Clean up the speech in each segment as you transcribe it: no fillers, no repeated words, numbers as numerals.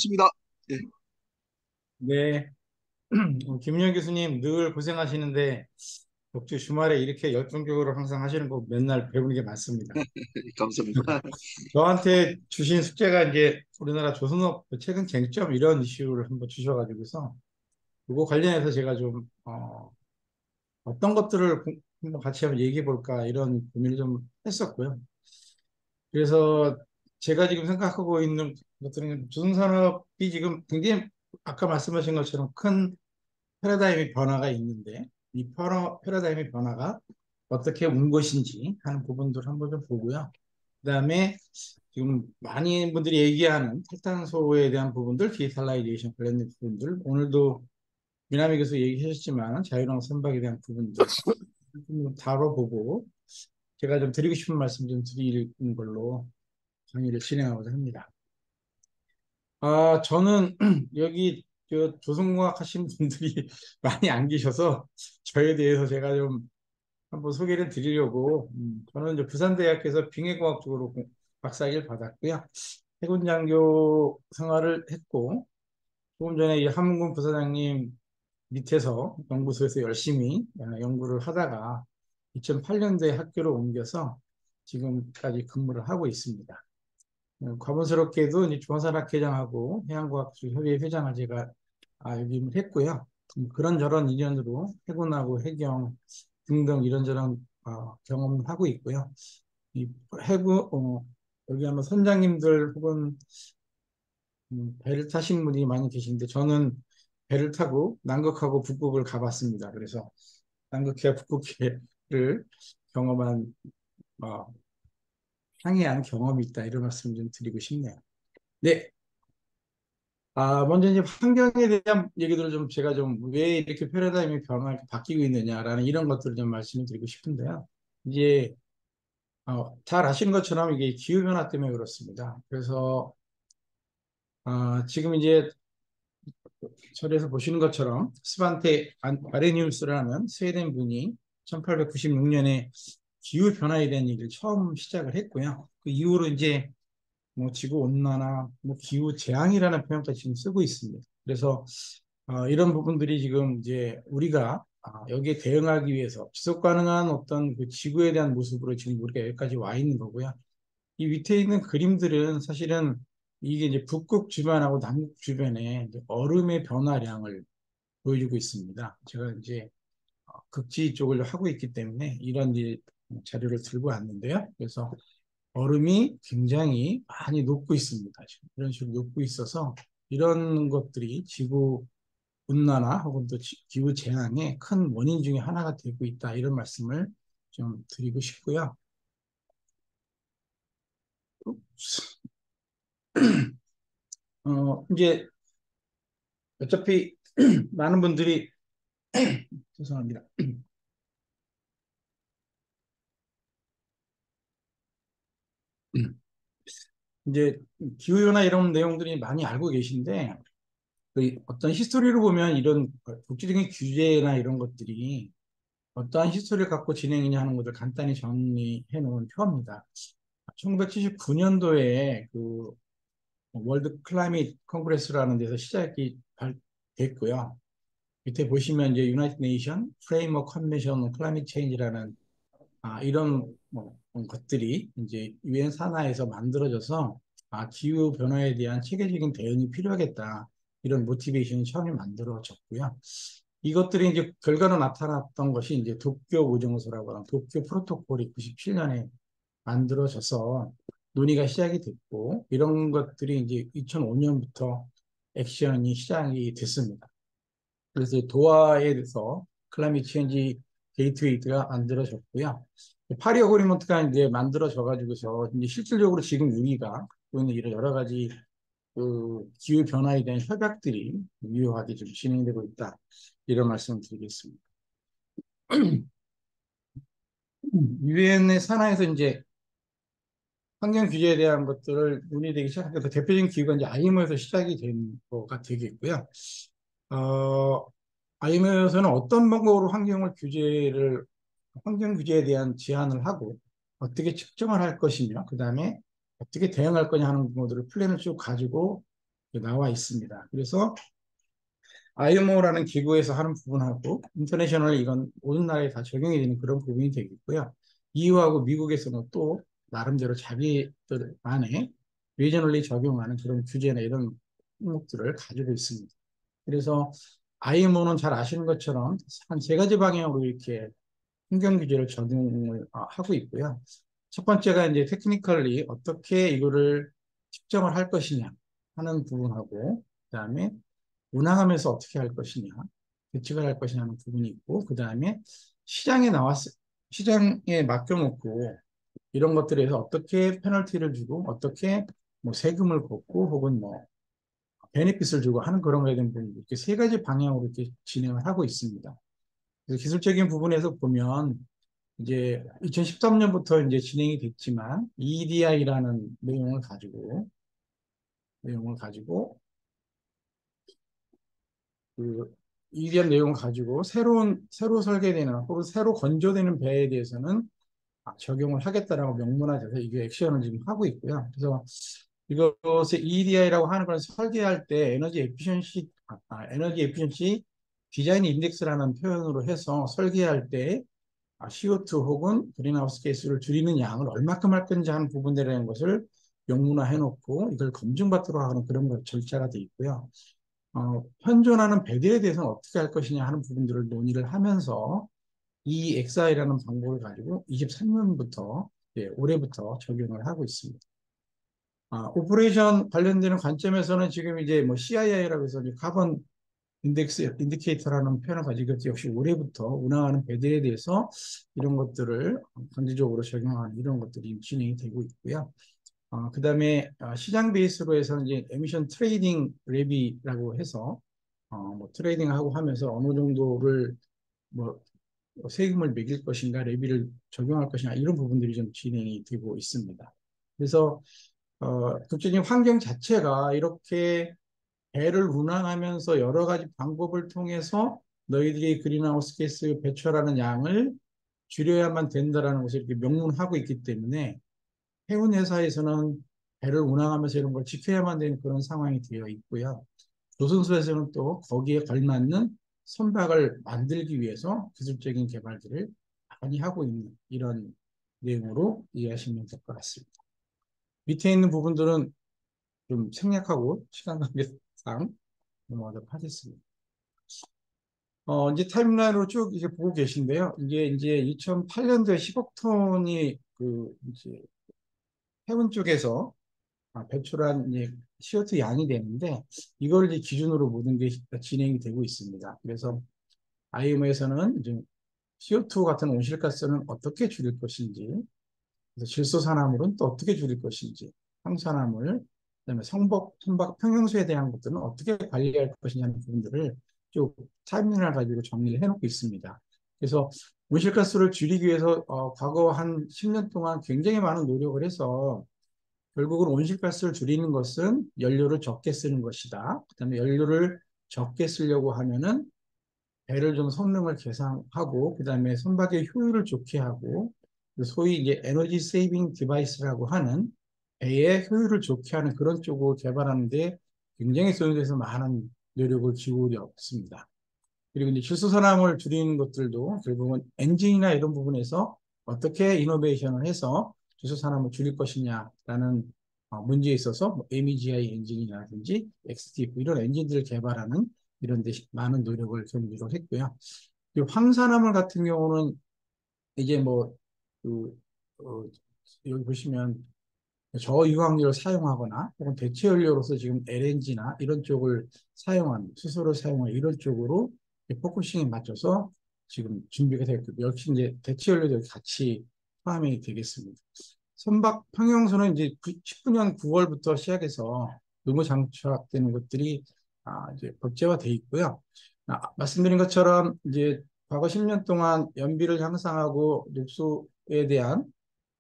반갑습니다. 예, 네, 김윤현 교수님 늘 고생하시는데 덕주 주말에 이렇게 열정적으로 항상 하시는 거 맨날 배우는 게 많습니다. 감사합니다. 저한테 주신 숙제가 이제 우리나라 조선업 최근 쟁점 이런 이슈를 한번 주셔가지고서 그거 관련해서 제가 좀 어떤 것들을 한번 같이 한번 얘기해 볼까 이런 고민을 좀 했었고요. 그래서 제가 지금 생각하고 있는 것들은 조선산업이 지금 굉장히 아까 말씀하신 것처럼 큰 패러다임의 변화가 있는데 이 패러다임의 변화가 어떻게 온 것인지 하는 부분들을 한번 좀 보고요. 그다음에 지금 많은 분들이 얘기하는 탈탄소에 대한 부분들, 디지탈라이제이션 관련된 부분들, 오늘도 미나미 교수 얘기하셨지만 자유랑 선박에 대한 부분들 좀 다뤄보고 제가 좀 드리고 싶은 말씀 좀 드리는 걸로 강의를 진행하고자 합니다. 저는 여기 조성공학 하신 분들이 많이 안 계셔서 저에 대해서 제가 좀 한번 소개를 드리려고 저는 이제 부산대학에서 빙해공학 쪽으로 박사학위를 받았고요. 해군장교 생활을 했고 조금 전에 이 함흥군 부사장님 밑에서 연구소에서 열심히 연구를 하다가 2008년도에 학교를 옮겨서 지금까지 근무를 하고 있습니다. 과번스럽게도 이제 중앙산학회장하고 해양과학협의회 회장을 제가 역임을 했고요. 그런저런 인연으로 해군하고 해경 등등 이런저런 경험을 하고 있고요. 이 해군 여기 아마 선장님들 혹은 배를 타신 분이 많이 계신데 저는 배를 타고 남극하고 북극을 가봤습니다. 그래서 남극해와 북극해를 경험한 어, 항해한 경험이 있다 이런 말씀 좀 드리고 싶네요. 네, 먼저 이제 환경에 대한 얘기들을 좀 제가 좀 왜 이렇게 패러다임이 변화가 바뀌고 있느냐라는 이런 것들을 좀 말씀을 드리고 싶은데요. 이제 잘 아시는 것처럼 이게 기후변화 때문에 그렇습니다. 그래서 지금 이제 절에서 보시는 것처럼 스반테 아레니우스라는 스웨덴 분이 1896년에 기후변화에 대한 얘기를 처음 시작을 했고요. 그 이후로 이제 뭐 지구 온난화, 뭐 기후 재앙이라는 표현까지 지금 쓰고 있습니다. 그래서 이런 부분들이 지금 이제 우리가 여기에 대응하기 위해서 지속 가능한 어떤 그 지구에 대한 모습으로 지금 우리가 여기까지 와 있는 거고요. 이 밑에 있는 그림들은 사실은 이게 이제 북극 주변하고 남극 주변에 이제 얼음의 변화량을 보여주고 있습니다. 제가 이제 극지 쪽을 하고 있기 때문에 이런 이제 자료를 들고 왔는데요. 그래서 얼음이 굉장히 많이 녹고 있습니다. 지금 이런 식으로 녹고 있어서 이런 것들이 지구 온난화 혹은 또 기후 재앙의 큰 원인 중에 하나가 되고 있다. 이런 말씀을 좀 드리고 싶고요. 이제 어차피 많은 분들이 죄송합니다. 이제 기후변화 이런 내용들이 많이 알고 계신데 그 어떤 히스토리로 보면 이런 국제적인 규제나 이런 것들이 어떠한 히스토리를 갖고 진행이냐 하는 것을 간단히 정리해 놓은 표입니다. 1979년도에 그 월드 클라이밋 컨그레스라는 데서 시작이 됐고요. 밑에 보시면 이제 유나이티드 네이션 프레임워크 컨벤션 온 클라이밋 체인지라는 이런 뭐 것들이 이제 유엔 산하에서 만들어져서 기후 변화에 대한 체계적인 대응이 필요하겠다 이런 모티베이션이 처음에 만들어졌고요. 이것들이 이제 결과로 나타났던 것이 이제 도쿄 오정서라고 하는 도쿄 프로토콜이 97년에 만들어져서 논의가 시작이 됐고 이런 것들이 이제 2005년부터 액션이 시작이 됐습니다. 그래서 도하에 대해서 클라이밋 체인지 게이트웨이가 만들어졌고요. 파리 어그리먼트가 이제 만들어져 가지고서 이제 실질적으로 지금 우리가 또는 이런 여러 가지 그 기후 변화에 대한 협약들이 유효하게 좀 진행되고 있다. 이런 말씀을 드리겠습니다. 유엔의 산하에서 이제 환경 규제에 대한 것들을 논의되기 시작해서 대표적인 기구가 이제 IMO에서 시작이 된 거가 되겠고요. 어, IMO에서는 어떤 방법으로 환경 규제에 대한 제안을 하고 어떻게 측정을 할 것이며 그 다음에 어떻게 대응할 거냐 하는 것들을 플랜을 쭉 가지고 나와 있습니다. 그래서 IMO라는 기구에서 하는 부분하고 인터내셔널 이건 모든 나라에 다 적용이 되는 그런 부분이 되겠고요. EU하고 미국에서는 또 나름대로 자기들만의 리저널리 적용하는 그런 규제나 이런 항목들을 가지고 있습니다. 그래서 IMO는 잘 아시는 것처럼 한 세 가지 방향으로 이렇게 환경 규제를 적용을 하고 있고요. 첫 번째가 이제 테크니컬리 어떻게 이거를 측정을 할 것이냐 하는 부분하고, 그다음에 운항하면서 어떻게 할 것이냐, 대책을 할 것이냐 하는 부분이 있고, 그다음에 시장에 나왔 시장에 맡겨놓고 이런 것들에서 어떻게 페널티를 주고 어떻게 뭐 세금을 걷고 혹은 뭐 베네핏을 주고 하는 그런 거에 대한 부분, 이렇게 세 가지 방향으로 이렇게 진행을 하고 있습니다. 그래서 기술적인 부분에서 보면 이제 2013년부터 이제 진행이 됐지만 EDI라는 내용을 가지고 그 EDI 내용을 가지고 새로 설계되는 혹은 새로 건조되는 배에 대해서는 적용을 하겠다라고 명문화돼서 이게 액션을 지금 하고 있고요. 그래서 이것을 EDI라고 하는 걸 설계할 때 에너지 에피션시 디자인 인덱스라는 표현으로 해서 설계할 때 CO2 혹은 그린하우스 가스를 줄이는 양을 얼마큼 할 건지 하는 부분들이라는 것을 명문화해 놓고 이걸 검증받도록 하는 그런 절차가 돼 있고요. 현존하는 배들에 대해서는 어떻게 할 것이냐 하는 부분들을 논의를 하면서 이 XI라는 방법을 가지고 23년부터 올해부터 적용을 하고 있습니다. 오퍼레이션 관련되는 관점에서는 지금 이제 뭐 CII라고 해서 카본 인디케이터라는 표현을 가지고 역시 올해부터 운항하는 배들에 대해서 이런 것들을 강제적으로 적용하는 이런 것들이 진행이 되고 있고요. 그다음에 시장 베이스로 해서 이제 에미션 트레이딩 레비라고 해서 뭐 트레이딩하고 하면서 어느 정도를 뭐 세금을 매길 것인가 레비를 적용할 것인가 이런 부분들이 좀 진행이 되고 있습니다. 그래서 국제적인 환경 자체가 이렇게 배를 운항하면서 여러 가지 방법을 통해서 너희들이 그린하우스 가스 배출하는 양을 줄여야만 된다라는 것을 이렇게 명문하고 있기 때문에 해운 회사에서는 배를 운항하면서 이런 걸 지켜야만 되는 그런 상황이 되어 있고요. 조선소에서는 또 거기에 걸맞는 선박을 만들기 위해서 기술적인 개발들을 많이 하고 있는 이런 내용으로 이해하시면 될 것 같습니다. 밑에 있는 부분들은 좀 생략하고 시간 관계상 넘어가도록 하겠습니다. 이제 타임라인으로 쭉 이제 보고 계신데요. 이제 2008년도에 10억 톤이 이제 해운 쪽에서 배출한 이제 CO2 양이 되는데 이걸 이제 기준으로 모든 게 진행이 되고 있습니다. 그래서 IMO에서는 이제 CO2 같은 온실가스는 어떻게 줄일 것인지, 그래서 질소산화물은 또 어떻게 줄일 것인지, 황산화물, 그다음에 선박 평형수에 대한 것들은 어떻게 관리할 것이냐는 부분들을 쭉 타임라인을 가지고 정리를 해놓고 있습니다. 그래서 온실가스를 줄이기 위해서 과거 한 10년 동안 굉장히 많은 노력을 해서 결국은 온실가스를 줄이는 것은 연료를 적게 쓰는 것이다. 그다음에 연료를 적게 쓰려고 하면은 배를 좀 성능을 개선하고 그다음에 선박의 효율을 좋게 하고 소위 이제 에너지 세이빙 디바이스라고 하는 배의 효율을 좋게 하는 그런 쪽을 개발하는 데 굉장히 소요돼서 많은 노력을 기울였습니다. 그리고 이제 질소산화물 줄이는 것들도 결국은 엔진이나 이런 부분에서 어떻게 이노베이션을 해서 질소산화물 줄일 것이냐라는 문제에 있어서 뭐 MEGI 엔진이라든지 XTF 이런 엔진들을 개발하는 이런 데 많은 노력을 경주로 했고요. 그리고 황산화물 같은 경우는 이제 뭐 그, 어, 여기 보시면 저유황료를 사용하거나 혹은 대체 연료로서 지금 LNG나 이런 쪽을 수소를 사용하는 이런 쪽으로 포커싱에 맞춰서 지금 준비가 되었고 역시 이제 대체 연료도 같이 포함이 되겠습니다. 선박 평형수는 이제 19년 9월부터 시작해서 의무 장착되는 것들이 이제 법제화돼 있고요. 말씀드린 것처럼 이제 과거 10년 동안 연비를 향상하고 녹소에 대한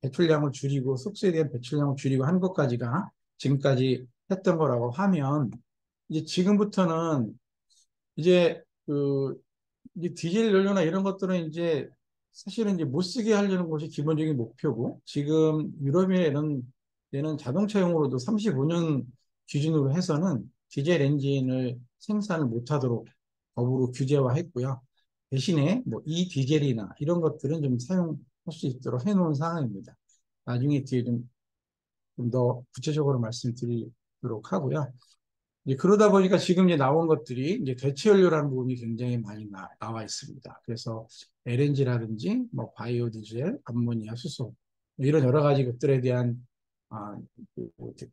배출량을 줄이고 속수에 대한 배출량을 줄이고 한 것까지가 지금까지 했던 거라고 하면 이제 지금부터는 이제 이제 디젤 연료나 이런 것들은 이제 사실은 이제 못 쓰게 하려는 것이 기본적인 목표고 지금 유럽이나 이런 데는 자동차용으로도 35년 기준으로 해서는 디젤 엔진을 생산을 못하도록 법으로 규제화했고요. 대신에 뭐 디젤이나 이런 것들은 좀 사용할 수 있도록 해놓은 상황입니다. 나중에 뒤에 좀 더 구체적으로 말씀드리도록 하고요. 이제 그러다 보니까 지금 이제 나온 것들이 이제 대체 연료라는 부분이 굉장히 많이 나와 있습니다. 그래서 LNG라든지 뭐 바이오 디젤, 암모니아, 수소 이런 여러 가지 것들에 대한 아,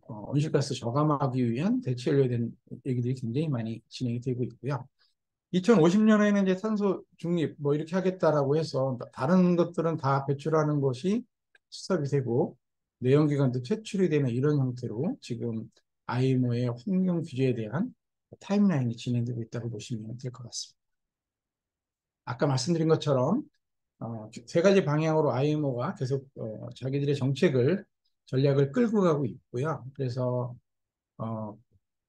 온실가스 저감하기 위한 대체 연료에 대한 얘기들이 굉장히 많이 진행이 되고 있고요. 2050년에는 이제 탄소 중립 뭐 이렇게 하겠다라고 해서 다른 것들은 다 배출하는 것이 스톱이 되고 내연기관도 퇴출이 되는 이런 형태로 지금 IMO의 환경 규제에 대한 타임라인이 진행되고 있다고 보시면 될 것 같습니다. 아까 말씀드린 것처럼 세 가지 방향으로 IMO가 계속 자기들의 정책을 전략을 끌고 가고 있고요. 그래서 어,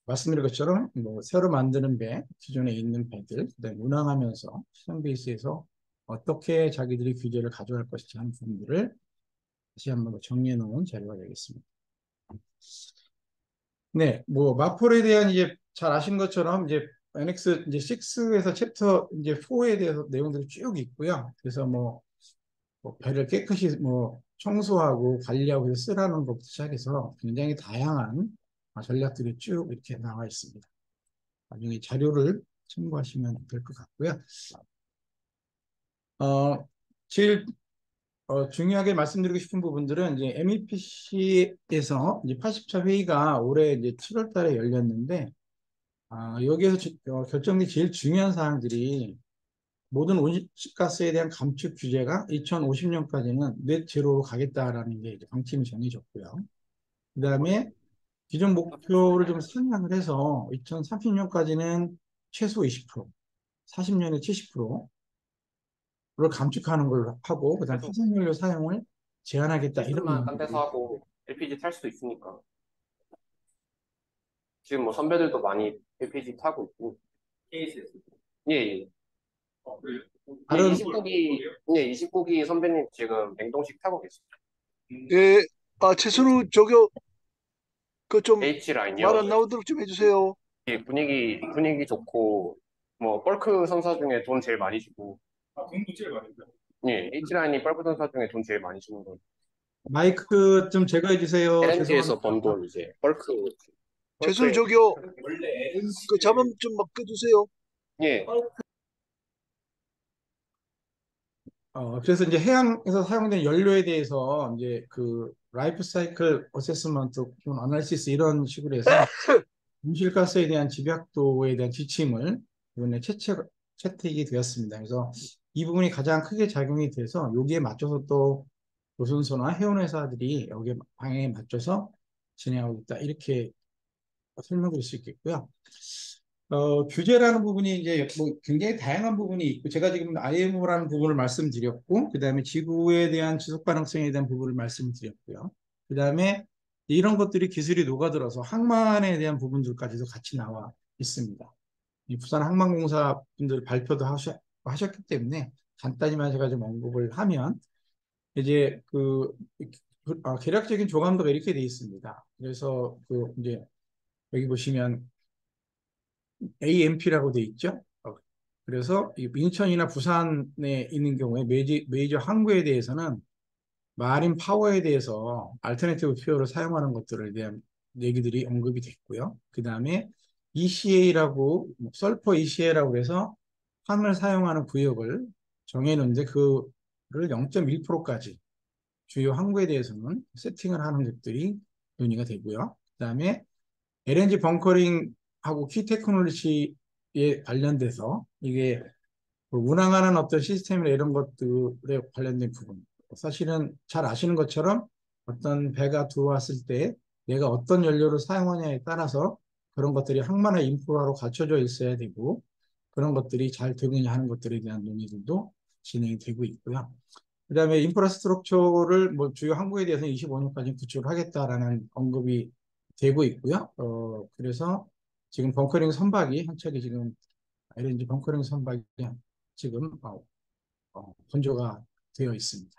말씀드린 것처럼 뭐 새로 만드는 배, 기존에 있는 배들, 그다음에 운항하면서 시장 베이스에서 어떻게 자기들이 규제를 가져갈 것인지 하는 부분들을 다시 한번 정리해 놓은 자료가 되겠습니다. 네, 뭐 마폴에 대한 이제 잘 아신 것처럼 이제 NX 이제 6에서 챕터 이제 4에 대해서 내용들이 쭉 있고요. 그래서 뭐 배를 깨끗이 뭐 청소하고 관리하고 해서 쓰라는 것부터 시작해서 굉장히 다양한 전략들이 쭉 이렇게 나와 있습니다. 나중에 자료를 참고하시면 될 것 같고요. 제일 중요하게 말씀드리고 싶은 부분들은 이제 MEPC에서 이제 80차 회의가 올해 이제 7월 달에 열렸는데 여기에서 결정된 제일 중요한 사항들이 모든 온실가스에 대한 감축 규제가 2050년까지는 넷 제로로 가겠다라는 게 이제 방침이 정해졌고요. 그다음에 기존 목표를 좀 상향을 해서 2030년까지는 최소 20%, 40년에 70%를 감축하는 걸로 하고, 그다음 계속 화석연료 사용을 제한하겠다 이런 실습만 딴 데서 내용들이. 하고 LPG 탈 수도 있으니까. 지금 뭐 선배들도 많이 LPG 타고 있고. KSS. 예, 예. 예, 다른 20국이, 예, 20국이 선배님 지금 냉동식 타고 계시죠. 예, 최선우 저기 그 좀 말 H라인이요. 안 나오도록 좀 해주세요. 예, 분위기 좋고, 뭐, 벌크 선사 중에 돈 제일 많이 주고. 돈도 제일 많이 줘요? 예, H라인이 벌크 선사 중에 돈 제일 많이 주는 거. 마이크 좀 제거해 주세요. LNG에서 죄송합니다. 번 돈 이제, 최선우 벌크에, 저기요, 그 자막 좀 막 꺼주세요. 예, 그래서 이제 해양에서 사용된 연료에 대해서 이제 그 라이프 사이클 어세스먼트, 어널리시스 이런 식으로 해서 온실가스에 대한 집약도에 대한 지침을 이번에 채택이 되었습니다. 그래서 이 부분이 가장 크게 작용이 돼서 여기에 맞춰서 또 조선소나 해운회사들이 여기에 방향에 맞춰서 진행하고 있다. 이렇게 설명드릴 수 있겠고요. 규제라는 부분이 이제 뭐 굉장히 다양한 부분이 있고, 제가 지금 IMO라는 부분을 말씀드렸고, 그 다음에 지구에 대한 지속 가능성에 대한 부분을 말씀드렸고요. 그 다음에 이런 것들이 기술이 녹아들어서 항만에 대한 부분들까지도 같이 나와 있습니다. 이 부산 항만공사 분들 발표도 하셨기 때문에 간단히만 제가 좀 언급을 하면, 이제 계략적인 조감도가 이렇게 돼 있습니다. 그래서 이제 여기 보시면 AMP라고 돼 있죠. 그래서 이 인천이나 부산에 있는 경우에 메이저 항구에 대해서는 마린 파워에 대해서 알터네티브 퓨어를 사용하는 것들에 대한 얘기들이 언급이 됐고요. 그 다음에 ECA라고 설퍼 ECA라고 해서 황을 사용하는 구역을 정해놓는데 그를 0.1%까지 주요 항구에 대해서는 세팅을 하는 것들이 논의가 되고요. 그 다음에 LNG 벙커링하고 키 테크놀로지에 관련돼서 이게 운항하는 어떤 시스템이나 이런 것들에 관련된 부분. 사실은 잘 아시는 것처럼 어떤 배가 들어왔을 때 내가 어떤 연료를 사용하냐에 따라서 그런 것들이 항만의 인프라로 갖춰져 있어야 되고 그런 것들이 잘 되느냐 하는 것들에 대한 논의들도 진행이 되고 있고요. 그다음에 인프라스트럭처를 뭐 주요 항구에 대해서는 25년까지 구축하겠다라는 언급이 되고 있고요. 그래서 지금 벙커링 선박이 한 척이 지금 LNG 벙커링 선박이 지금 건조가 되어 있습니다.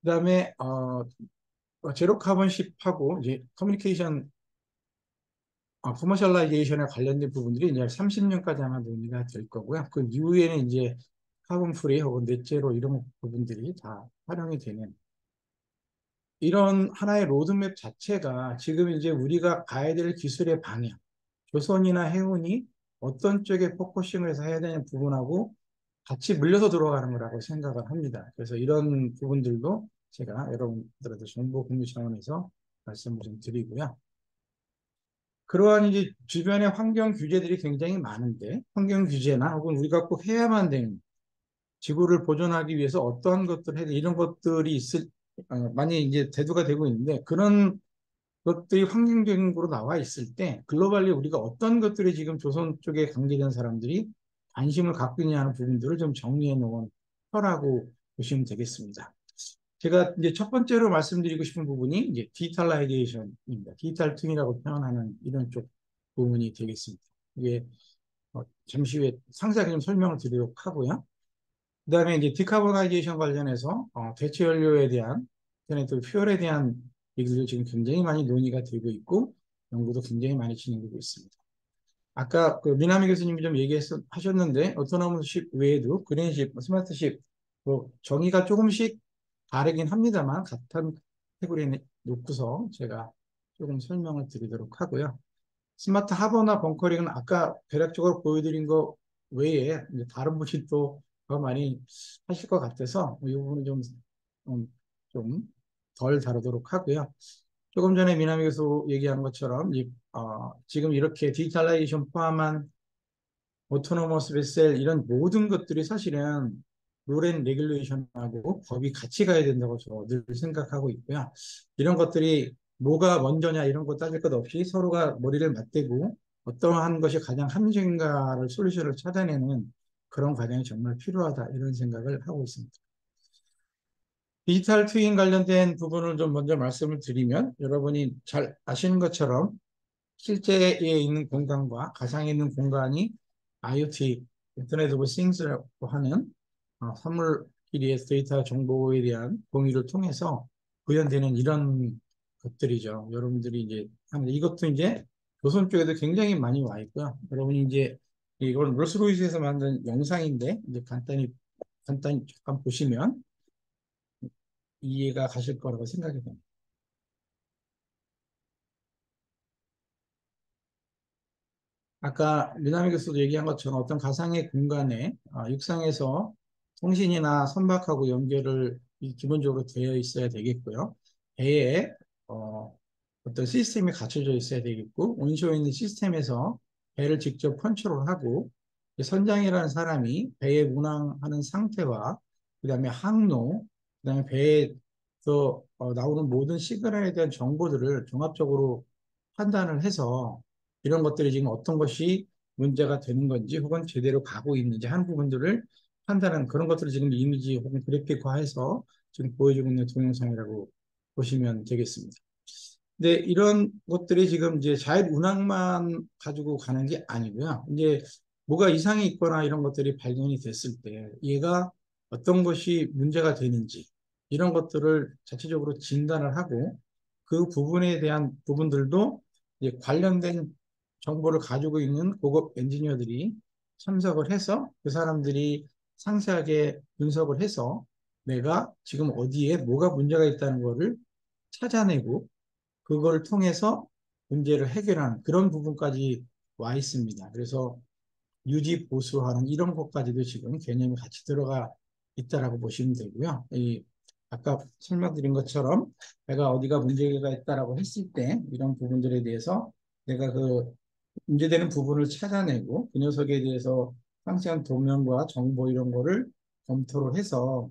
그다음에 제로 카본십하고 이제 커뮤니케이션 커머셜라이제이션에 관련된 부분들이 이제 30년까지 아마 논의가 될 거고요. 그 이후에는 이제 카본 프리 혹은 넷제로 이런 부분들이 다 활용이 되는 이런 하나의 로드맵 자체가 지금 이제 우리가 가야 될 기술의 방향, 조선이나 해운이 어떤 쪽에 포커싱을 해서 해야 되는 부분하고 같이 물려서 들어가는 거라고 생각을 합니다. 그래서 이런 부분들도 제가 여러분들한테 정보 공유 차원에서 말씀을 좀 드리고요. 그러한 이제 주변의 환경 규제들이 굉장히 많은데 환경 규제나 혹은 우리가 꼭 해야만 되는 지구를 보존하기 위해서 어떠한 것들을 해야 돼 이런 것들이 많이 이제 대두가 되고 있는데 그런 것들이 환경적인 거로 나와 있을 때 글로벌리 우리가 어떤 것들이 지금 조선 쪽에 관계된 사람들이 관심을 갖고 있냐 하는 부분들을 좀 정리해 놓은 표라고 보시면 되겠습니다. 제가 이제 첫 번째로 말씀드리고 싶은 부분이 이제 디지털라이제이션입니다. 디지털 퉁이라고 표현하는 이런 쪽 부분이 되겠습니다. 이게 잠시 후에 상세하게 좀 설명을 드리도록 하고요. 그다음에 이제 디카보나이제이션 관련해서 대체 연료에 대한 인터넷 퓨얼에 대한 얘기도 지금 굉장히 많이 논의가 되고 있고 연구도 굉장히 많이 진행되고 있습니다. 아까 그 미나미 교수님이 좀 얘기하셨는데 오토노머스십 외에도 그린십, 스마트십 뭐 정의가 조금씩 다르긴 합니다만 같은 테두리에 놓고서 제가 조금 설명을 드리도록 하고요. 스마트 하버나 벙커링은 아까 대략적으로 보여드린 거 외에 이제 다른 분이 또 더 많이 하실 것 같아서 이 부분은 좀 덜 다루도록 하고요. 조금 전에 미나미 교수 얘기한 것처럼 지금 이렇게 디지털라이제이션 포함한 오토노머스 베셀 이런 모든 것들이 사실은 룰앤 레귤레이션하고 법이 같이 가야 된다고 저 늘 생각하고 있고요. 이런 것들이 뭐가 먼저냐 이런 거 따질 것 없이 서로가 머리를 맞대고 어떠한 것이 가장 합리적인가를 솔루션을 찾아내는 그런 과정이 정말 필요하다 이런 생각을 하고 있습니다. 디지털 트윈 관련된 부분을 좀 먼저 말씀을 드리면 여러분이 잘 아시는 것처럼 실제에 있는 공간과 가상에 있는 공간이 IoT, 인터넷 오브 싱스라고 하는 사물끼리의 데이터 정보에 대한 공유를 통해서 구현되는 이런 것들이죠. 여러분들이 이제 이것도 이제 조선 쪽에도 굉장히 많이 와 있고요. 여러분이 이제 이건 롤스로이스에서 만든 영상인데 이제 간단히 잠깐 보시면 이해가 가실 거라고 생각이 됩니다. 아까 미나미 교수도 얘기한 것처럼 어떤 가상의 공간에 육상에서 통신이나 선박하고 연결을 기본적으로 되어 있어야 되겠고요. 배에 어떤 시스템이 갖춰져 있어야 되겠고 온쇼에 있는 시스템에서 배를 직접 컨트롤하고 선장이라는 사람이 배에 운항하는 상태와 그다음에 항로, 그다음에 배에서 나오는 모든 시그널에 대한 정보들을 종합적으로 판단을 해서 이런 것들이 지금 어떤 것이 문제가 되는 건지 혹은 제대로 가고 있는지 하는 부분들을 판단하는 그런 것들을 지금 이미지 혹은 그래픽화해서 지금 보여주고 있는 동영상이라고 보시면 되겠습니다. 근데 이런 것들이 지금 이제 자율 운항만 가지고 가는 게 아니고요. 이제 뭐가 이상이 있거나 이런 것들이 발견이 됐을 때 얘가 어떤 것이 문제가 되는지 이런 것들을 자체적으로 진단을 하고 그 부분에 대한 부분들도 이제 관련된 정보를 가지고 있는 고급 엔지니어들이 참석을 해서 그 사람들이 상세하게 분석을 해서 내가 지금 어디에 뭐가 문제가 있다는 것을 찾아내고 그걸 통해서 문제를 해결하는 그런 부분까지 와 있습니다. 그래서 유지 보수하는 이런 것까지도 지금 개념이 같이 들어가 있다라고 보시면 되고요. 아까 설명드린 것처럼 내가 어디가 문제가 있다라고 했을 때 이런 부분들에 대해서 내가 그 문제되는 부분을 찾아내고 그 녀석에 대해서 상세한 도면과 정보 이런 거를 검토를 해서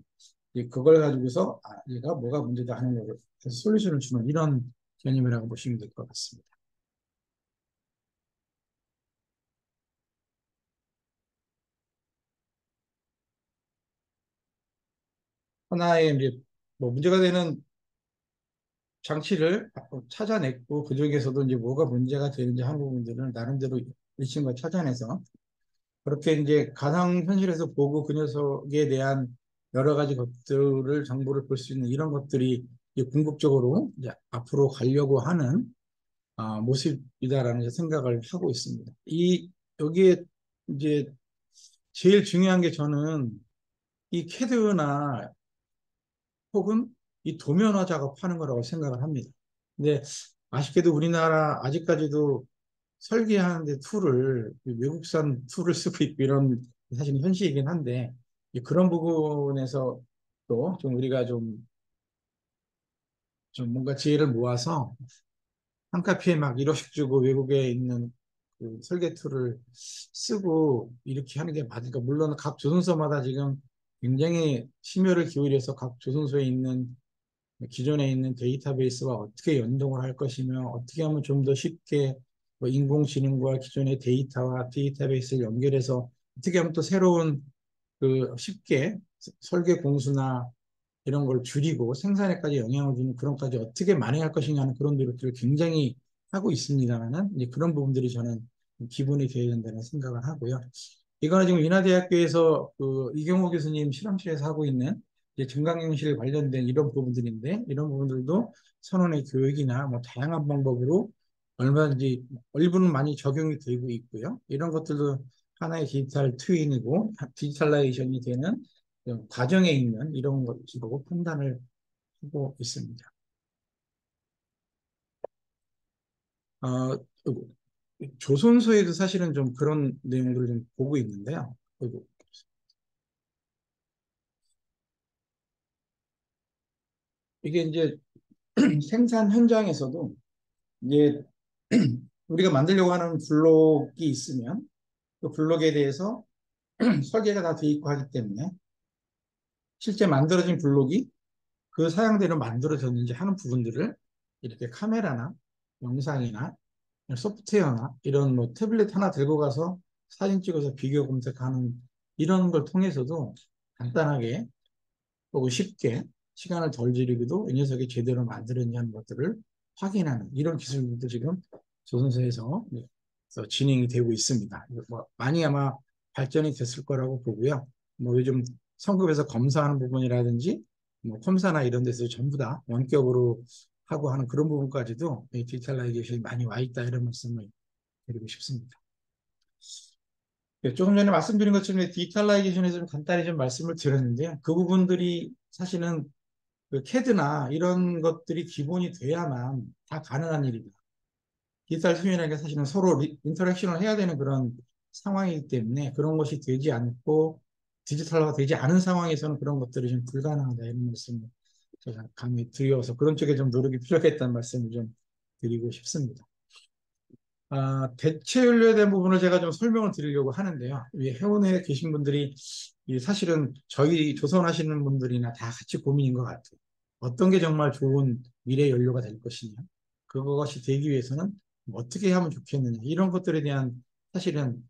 그걸 가지고서 얘가 뭐가 문제다 하는 거를 솔루션을 주는 이런 개념이라고 보시면 될 것 같습니다. 하나의 이제 뭐 문제가 되는 장치를 찾아냈고 그 중에서도 이제 뭐가 문제가 되는지 하는 부분들은 나름대로 이 친구가 찾아내서 그렇게 이제 가상 현실에서 보고 그 녀석에 대한 여러 가지 것들을 정보를 볼 수 있는 이런 것들이 이제 궁극적으로 이제 앞으로 가려고 하는 모습이다라는 생각을 하고 있습니다. 여기에 이제 제일 중요한 게 저는 이 캐드나 혹은 이 도면화 작업하는 거라고 생각을 합니다. 근데 아쉽게도 우리나라 아직까지도 설계하는데 외국산 툴을 쓰고 있고 이런 사실 현실이긴 한데 그런 부분에서 또 좀 우리가 좀 뭔가 지혜를 모아서 한 카피에 막 1호씩 주고 외국에 있는 그 설계 툴을 쓰고 이렇게 하는 게 맞을까? 물론 각 조선소마다 지금 굉장히 심혈을 기울여서 각 조선소에 있는 기존에 있는 데이터베이스와 어떻게 연동을 할 것이며 어떻게 하면 좀 더 쉽게 뭐 인공지능과 기존의 데이터와 데이터베이스를 연결해서 어떻게 하면 또 새로운 쉽게 설계 공수나 이런 걸 줄이고 생산에까지 영향을 주는 그런까지 어떻게 만회할 것이냐 하는 그런 노력들을 굉장히 하고 있습니다만은 이제 그런 부분들이 저는 기본이 되어야 된다는 생각을 하고요. 이거는 지금 인하대학교에서 이경호 교수님 실험실에서 하고 있는 이제 증강현실 관련된 이런 부분들인데 이런 부분들도 선원의 교육이나 뭐 다양한 방법으로 얼마든지 일부는 많이 적용이 되고 있고요. 이런 것들도 하나의 디지털 트윈이고 디지털라이제이션이 되는 과정에 있는 이런 것으로 판단을 하고 있습니다. 어, 조선소에도 사실은 좀 그런 내용들을 좀 보고 있는데요. 그리고 이게 이제 생산 현장에서도 이제 우리가 만들려고 하는 블록이 있으면 그 블록에 대해서 설계가 다 돼 있고 하기 때문에 실제 만들어진 블록이 그 사양대로 만들어졌는지 하는 부분들을 이렇게 카메라나 영상이나 소프트웨어나 이런 뭐 태블릿 하나 들고 가서 사진 찍어서 비교 검색하는 이런 걸 통해서도 간단하게 보고 쉽게 시간을 덜 들이기도 이 녀석이 제대로 만들었냐 하는 것들을 확인하는 이런 기술도 지금 조선소에서 진행이 되고 있습니다. 뭐 많이 아마 발전이 됐을 거라고 보고요. 뭐 요즘 성급에서 검사하는 부분이라든지 뭐 컴사나 이런 데서 전부 다 원격으로 하고 하는 그런 부분까지도 디지털라이제이션이 많이 와 있다 이런 말씀을 드리고 싶습니다. 조금 전에 말씀드린 것처럼 디지털라이제이션에서 좀 간단히 좀 말씀을 드렸는데요. 그 부분들이 사실은 그 캐드나 이런 것들이 기본이 돼야만 다 가능한 일이다. 디지털 수준이라는 게 사실은 서로 인터랙션을 해야 되는 그런 상황이기 때문에 그런 것이 되지 않고 디지털화가 되지 않은 상황에서는 그런 것들이 좀 불가능하다 이런 말씀을 제가 감히 드려서 그런 쪽에 좀 노력이 필요하겠다는 말씀을 좀 드리고 싶습니다. 대체 연료에 대한 부분을 제가 좀 설명을 드리려고 하는데요. 이 해운에 계신 분들이 사실은 저희 조선하시는 분들이나 다 같이 고민인 것 같아요. 어떤 게 정말 좋은 미래 연료가 될 것이냐. 그것이 되기 위해서는 어떻게 하면 좋겠느냐. 이런 것들에 대한 사실은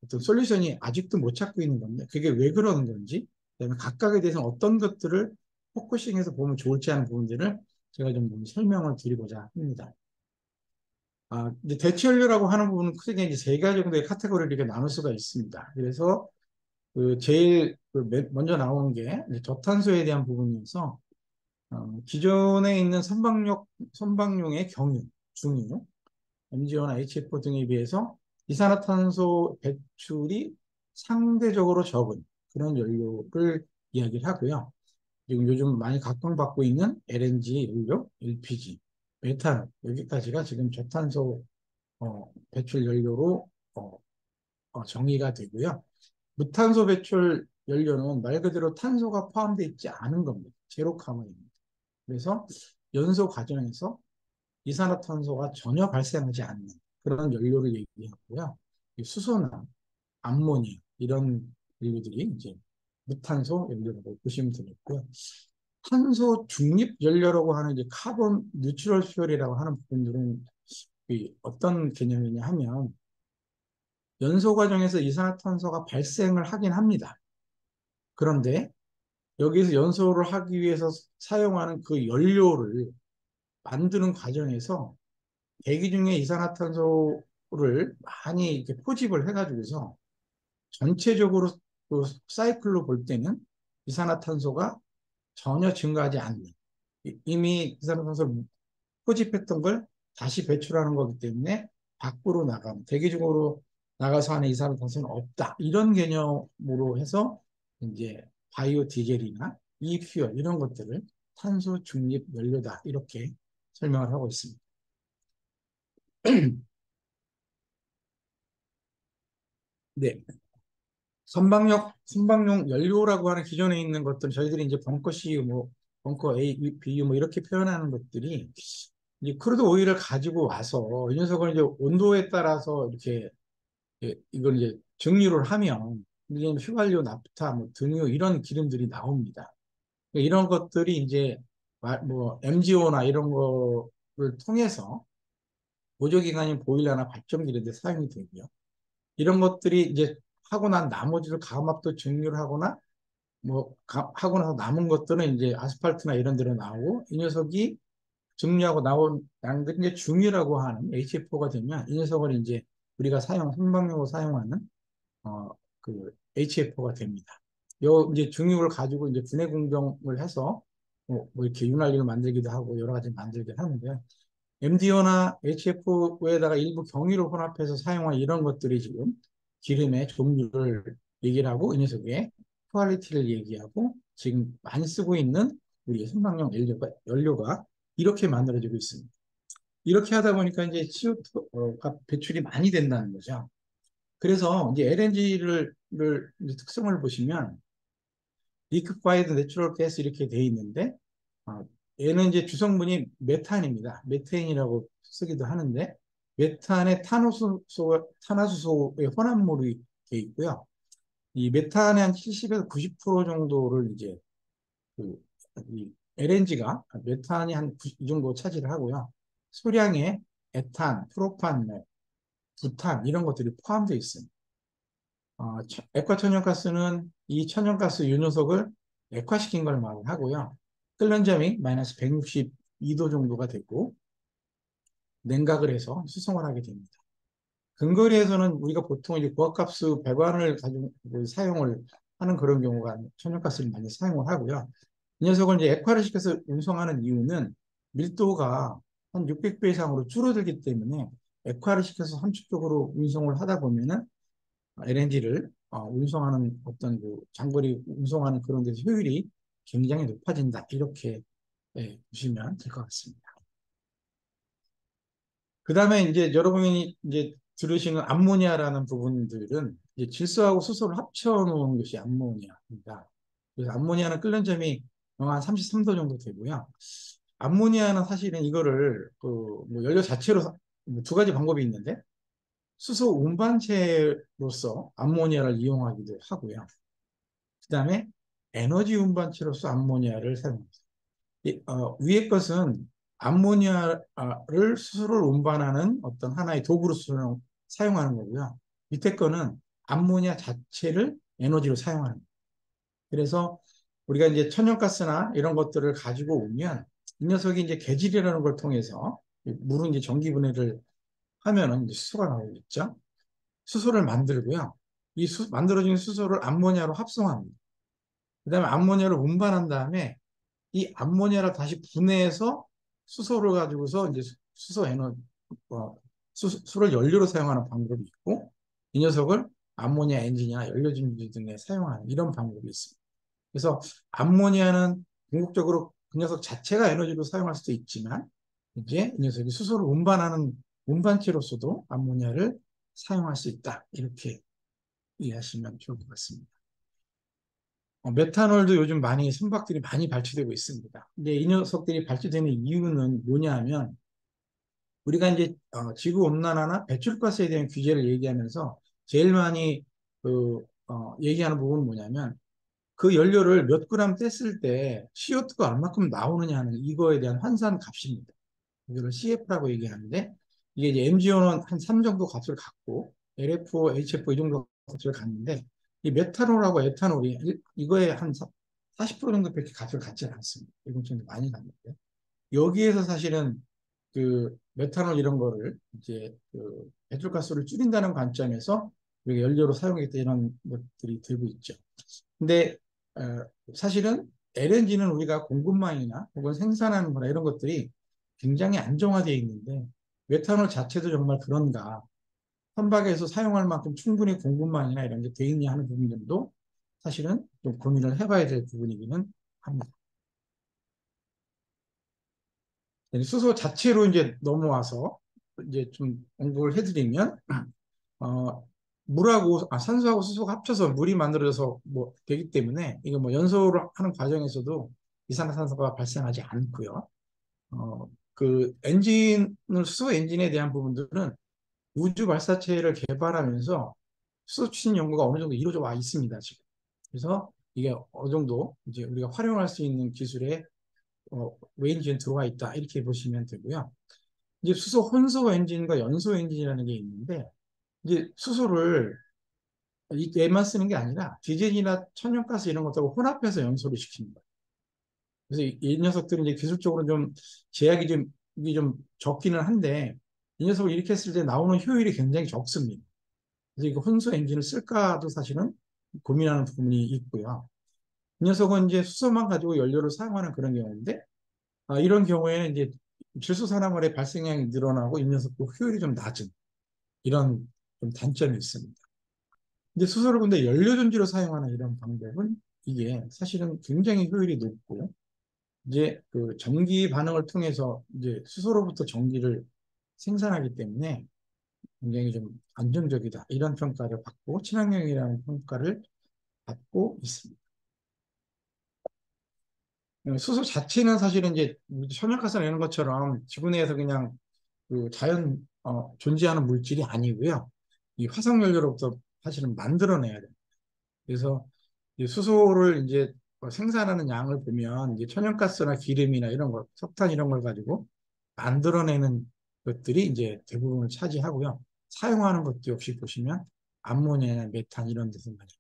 어떤 솔루션이 아직도 못 찾고 있는 건데 그게 왜 그러는 건지 그다음에 각각에 대해서 어떤 것들을 포커싱해서 보면 좋을지 하는 부분들을 제가 좀 설명을 드리고자 합니다. 이제 대체연료라고 하는 부분은 크게 이제 세 가지 정도의 카테고리를 이렇게 나눌 수가 있습니다. 그래서 제일 먼저 나오는 게 저탄소에 대한 부분이어서 기존에 있는 선박용의 경유, 중유, MGO나 HFO 등에 비해서 이산화탄소 배출이 상대적으로 적은 그런 연료를 이야기를 하고요. 지금 요즘 많이 각광받고 있는 LNG 연료, LPG, 메탄 여기까지가 지금 저탄소 배출 연료로 정의가 되고요. 무탄소 배출 연료는 말 그대로 탄소가 포함되어 있지 않은 겁니다. 제로 카본입니다. 그래서 연소 과정에서 이산화탄소가 전혀 발생하지 않는 그런 연료를 얘기하고요. 수소나 암모니아 이런 연료들이 이제 무탄소 연료라고 보시면 되겠고요. 탄소 중립 연료라고 하는 이제 카본 뉴트럴 퓨얼이라고 하는 부분들은 어떤 개념이냐 하면 연소 과정에서 이산화탄소가 발생을 하긴 합니다. 그런데 여기서 연소를 하기 위해서 사용하는 그 연료를 만드는 과정에서 대기 중에 이산화탄소를 많이 이렇게 포집을 해가지고서 전체적으로 그 사이클로 볼 때는 이산화탄소가 전혀 증가하지 않는 이미 이산화탄소를 포집했던 걸 다시 배출하는 거기 때문에 밖으로 나가면 대기적으로 나가서 하는 이산화탄소는 없다. 이런 개념으로 해서 이제 바이오 디젤이나 이퓨얼 이런 것들을 탄소 중립 연료다 이렇게 설명을 하고 있습니다. 네. 선박용 연료라고 하는 기존에 있는 것들 저희들이 이제 벙커 CU 벙커 A, BU 이렇게 표현하는 것들이 이제 크루드 오일을 가지고 와서 이 녀석을 이제 온도에 따라서 이렇게 이걸 이제 증류를 하면 이게 휘발유, 나프타, 등유 이런 기름들이 나옵니다. 그러니까 이런 것들이 이제 MGO나 이런 거를 통해서 보조기관인 보일러나 발전기 이런 데 사용이 되고요. 이런 것들이 이제 하고 난 나머지를 가감압도 증류를 하거나 하고 나서 남은 것들은 이제 아스팔트나 이런 데로 나오고 이 녀석이 증류하고 나온 게 이제 중유라고 하는 HFO가 되면 이 녀석을 이제 우리가 선박용으로 사용하는 그 HFO가 됩니다. 요 이제 중유를 가지고 이제 분해 공정을 해서 이렇게 윤활유를 만들기도 하고 여러 가지 만들기도 하는데요. MDO나 HFO에다가 일부 경유를 혼합해서 사용한 이런 것들이 지금 기름의 종류를 얘기를 하고 이 녀석의 퀄리티를 얘기하고 지금 많이 쓰고 있는 우리 선박용 연료가 이렇게 만들어지고 있습니다. 이렇게 하다 보니까 이제 CO2가 배출이 많이 된다는 거죠. 그래서 이제 LNG를 특성을 보시면 리크파이드 내추럴 가스 이렇게 돼 있는데 얘는 이제 주성분이 메탄입니다. 메테인이라고 쓰기도 하는데 메탄에 탄화수소의 혼합물이 돼 있고요. 이 메탄의 한 70에서 90% 정도를 이제 이 LNG가 메탄이 한 이 정도 차지를 하고요. 소량의 에탄, 프로판, 부탄 이런 것들이 포함되어 있습니다. 액화천연가스는 이 천연가스 유효석을 액화시킨 걸 말하고요. 끓는 점이 마이너스 162도 정도가 되고 냉각을 해서 수송을 하게 됩니다. 근거리에서는 우리가 보통 이제 고압가스 배관을 가지고 사용을 하는 그런 경우가 천연가스를 많이 사용을 하고요. 이 녀석을 이제 액화를 시켜서 운송하는 이유는 밀도가 한 600배 이상으로 줄어들기 때문에 액화를 시켜서 함축적으로 운송을 하다 보면은 LNG를 운송하는 어떤 그 장거리 운송하는 그런 데서 효율이 굉장히 높아진다. 이렇게 보시면 될 것 같습니다. 그 다음에 이제 여러분이 이제 들으시는 암모니아라는 부분들은 이제 질소하고 수소를 합쳐놓은 것이 암모니아입니다. 그래서 암모니아는 끓는 점이 한 33도 정도 되고요. 암모니아는 사실은 이거를 연료 자체로 두 가지 방법이 있는데 수소 운반체로서 암모니아를 이용하기도 하고요. 그 다음에 에너지 운반체로서 암모니아를 사용합니다. 위의 것은 암모니아를 수소를 운반하는 어떤 하나의 도구로 사용하는 거고요. 밑에 거는 암모니아 자체를 에너지로 사용하는 거예요. 그래서 우리가 이제 천연가스나 이런 것들을 가지고 오면 이 녀석이 이제 개질이라는 걸 통해서 물은 이제 전기 분해를 하면은 이제 수소가 나오겠죠. 수소를 만들고요. 만들어진 수소를 암모니아로 합성합니다. 그 다음에 암모니아를 운반한 다음에 이 암모니아를 다시 분해해서 수소를 가지고서 이제 수소를 연료로 사용하는 방법이 있고 이 녀석을 암모니아 엔진이나 연료진주 등에 사용하는 이런 방법이 있습니다. 그래서 암모니아는 궁극적으로 그 녀석 자체가 에너지로 사용할 수도 있지만 이제 이 녀석이 수소를 운반하는 운반체로서도 암모니아를 사용할 수 있다. 이렇게 이해하시면 좋을 것 같습니다. 메탄올도 요즘 선박들이 많이 발주되고 있습니다. 근데 이 녀석들이 발주되는 이유는 뭐냐 하면 우리가 이제 지구 온난화나 배출가스에 대한 규제를 얘기하면서 제일 많이 얘기하는 부분은 뭐냐면 그 연료를 몇 그램 뗐을 때 CO2가 얼마큼 나오느냐 하는 이거에 대한 환산 값입니다. 이거를 CF라고 얘기하는데 이게 이제 MGO는 한 3 정도 값을 갖고 LFO, HFO 이 정도 값을 갖는데 이 메탄올하고 에탄올이 이거에 한 40% 정도밖에 값을 갖지 않습니다. 이건 좀 많이 갖는데 여기에서 사실은 그 메탄올 이런 거를 이제 그 배출가스를 줄인다는 관점에서 우리가 연료로 사용하겠다 이런 것들이 들고 있죠. 근데 사실은 LNG는 우리가 공급망이나 혹은 생산하는 거나 이런 것들이 굉장히 안정화되어 있는데 메탄올 자체도 정말 그런가? 선박에서 사용할 만큼 충분히 공급망이나 이런 게 돼 있냐 하는 부분들도 사실은 좀 고민을 해봐야 될 부분이기는 합니다. 수소 자체로 이제 넘어와서 이제 좀 공부를 해드리면, 어, 산소하고 수소가 합쳐서 물이 만들어져서 뭐 되기 때문에 이거 뭐 연소를 하는 과정에서도 이산화탄소가 발생하지 않고요. 그 수소 엔진에 대한 부분들은 우주 발사체를 개발하면서 수소 추진 연구가 어느 정도 이루어져 와 있습니다, 지금. 그래서 이게 어느 정도 이제 우리가 활용할 수 있는 기술에 웨인지에 들어와 있다, 이렇게 보시면 되고요. 이제 수소 혼소 엔진과 연소 엔진이라는 게 있는데, 이제 수소를 얘만 쓰는 게 아니라 디젤이나 천연가스 이런 것들하고 혼합해서 연소를 시키는 거예요. 그래서 이 녀석들은 이제 기술적으로 좀 제약이 좀, 이게 좀 적기는 한데, 이 녀석을 이렇게 했을 때 나오는 효율이 굉장히 적습니다. 그래서 이거 혼소 엔진을 쓸까도 사실은 고민하는 부분이 있고요. 이 녀석은 이제 수소만 가지고 연료를 사용하는 그런 경우인데, 이런 경우에는 이제 질소산화물의 발생량이 늘어나고 이 녀석도 효율이 좀 낮은 이런 좀 단점이 있습니다. 근데 수소를 근데 연료 전지로 사용하는 이런 방법은 이게 사실은 굉장히 효율이 높고, 이제 그 전기 반응을 통해서 이제 수소로부터 전기를 생산하기 때문에 굉장히 좀 안정적이다, 이런 평가를 받고 친환경이라는 평가를 받고 있습니다. 수소 자체는 사실은 이제 천연가스나 이런 것처럼 지구 내에서 그냥 그 자연 존재하는 물질이 아니고요. 이 화석연료로부터 사실은 만들어내야 돼요. 그래서 이 수소를 이제 생산하는 양을 보면 이제 천연가스나 기름이나 이런 거, 석탄 이런 걸 가지고 만들어내는 것들이 이제 대부분을 차지하고요. 사용하는 것도 역시 보시면 암모니아나 메탄 이런 데서 많이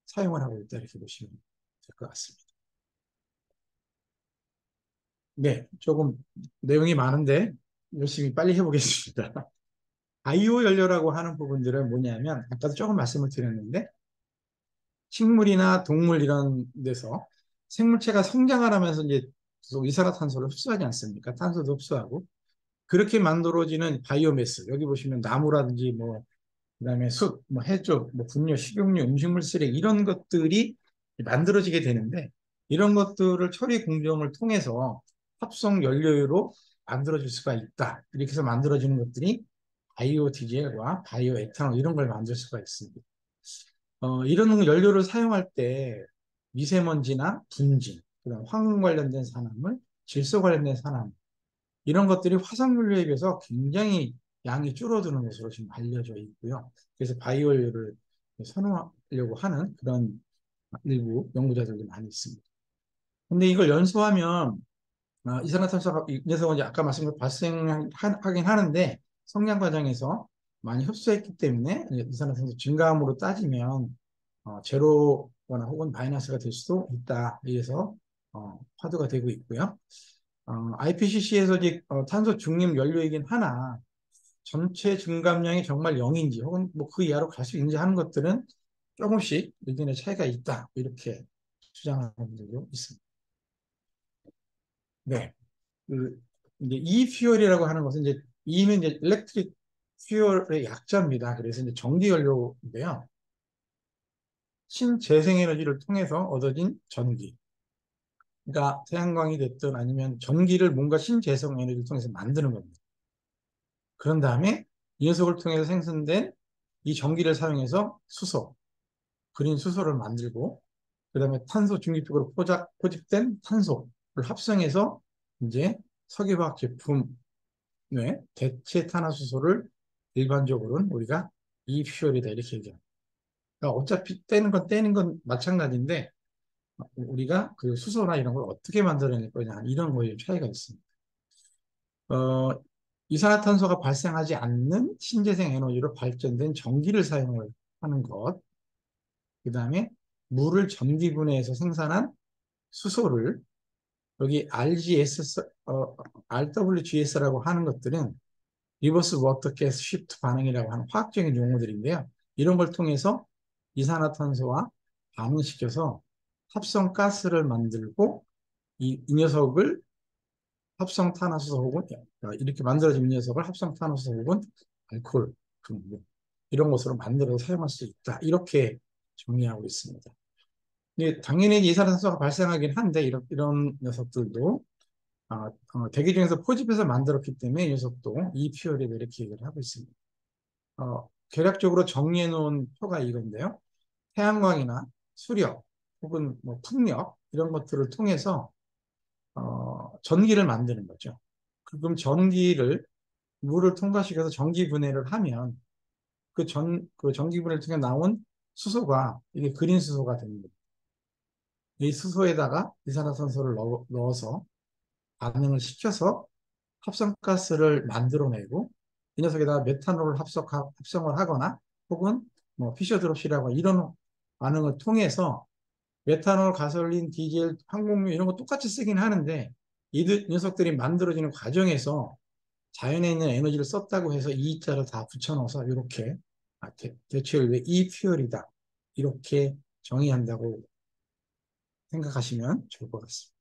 사용을 하고 있다, 이렇게 보시면 될 것 같습니다. 네, 조금 내용이 많은데 열심히 빨리 해보겠습니다. 바이오 연료라고 하는 부분들은 뭐냐면, 아까도 조금 말씀을 드렸는데, 식물이나 동물 이런 데서 생물체가 성장을 하면서 이제 계속 이산화탄소를 흡수하지 않습니까? 탄소도 흡수하고. 그렇게 만들어지는 바이오매스, 여기 보시면 나무라든지 뭐, 그다음에 숯, 뭐 해쪽, 뭐 분뇨, 식용유, 음식물 쓰레기 이런 것들이 만들어지게 되는데, 이런 것들을 처리 공정을 통해서 합성 연료로 만들어질 수가 있다. 이렇게 해서 만들어지는 것들이 바이오 디젤과 바이오 에탄올 이런 걸 만들 수가 있습니다. 이런 연료를 사용할 때 미세먼지나 분진, 그다음 황 관련된 산화물, 질소 관련된 산화물 이런 것들이 화석연료에 비해서 굉장히 양이 줄어드는 것으로 지금 알려져 있고요. 그래서 바이오 연료를 선호하려고 하는 그런 일부 연구자들도 많이 있습니다. 근데 이걸 연소하면 이산화탄소가 이 녀석은 이제 아까 말씀드린 발생하긴 하는데 성장 과정에서 많이 흡수했기 때문에 이산화탄소 증가함으로 따지면 제로거나 혹은 마이너스가 될 수도 있다. 그래서 화두가 되고 있고요. IPCC에서 이제 탄소 중립 연료이긴 하나 전체 증감량이 정말 0인지 혹은 뭐 그 이하로 갈 수 있는지 하는 것들은 조금씩 의견의 차이가 있다, 이렇게 주장하는 분들도 있습니다. 네. 그 이제 이퓨얼이라고 하는 것은 이제 E는 이제 일렉트릭 퓨얼의 약자입니다. 그래서 이제 전기 연료인데요. 신재생 에너지를 통해서 얻어진 전기. 그러니까 태양광이 됐든 아니면 전기를 뭔가 신재생 에너지를 통해서 만드는 겁니다. 그런 다음에 이 녀석을 통해서 생성된 이 전기를 사용해서 그린 수소를 만들고, 그다음에 탄소 중립적으로 포집된 탄소를 합성해서 이제 석유화학 제품 대체 탄화수소를 일반적으로는 우리가 이퓨얼이다, 이렇게 얘기합니다. 그러니까 어차피 떼는 건 마찬가지인데 우리가 그 수소나 이런 걸 어떻게 만들어낼 거냐, 이런 거에 차이가 있습니다. 어, 이산화탄소가 발생하지 않는 신재생 에너지로 발전된 전기를 사용을 하는 것, 그 다음에 물을 전기분해해서 생산한 수소를 여기 RWGS라고 하는 것들은 리버스 워터 가스 시프트 반응이라고 하는 화학적인 용어들인데요. 이런 걸 통해서 이산화탄소와 반응시켜서 합성 가스를 만들고 이 녀석을 합성 탄화수소 혹은 이렇게 만들어진 이 녀석을 합성 탄화수소 혹은 알코올 뭐 이런 것으로 만들어서 사용할 수 있다. 이렇게 정리하고 있습니다. 당연히 이산화탄소가 발생하긴 한데 이런 녀석들도 대기 중에서 포집해서 만들었기 때문에 이 녀석도 이퓨얼이다 이렇게 얘기를 하고 있습니다. 계략적으로 정리해 놓은 표가 이건데요. 태양광이나 수력 혹은 뭐 풍력 이런 것들을 통해서 전기를 만드는 거죠. 그럼 전기를 물을 통과시켜서 전기 분해를 하면 그 전기 분해를 통해 나온 수소가 이게 그린 수소가 됩니다. 이 수소에다가 이산화탄소를 넣어서 반응을 시켜서 합성가스를 만들어내고 이 녀석에다가 메탄올을 합성을 하거나 혹은 뭐 피셔드롭시라고 이런 반응을 통해서 메탄올, 가솔린, 디젤, 항공유 이런 거 똑같이 쓰긴 하는데 이 녀석들이 만들어지는 과정에서 자연에 있는 에너지를 썼다고 해서 E자를 다 붙여넣어서 이렇게 대체율 E퓨얼이다 이렇게 정의한다고 생각하시면 좋을 것 같습니다.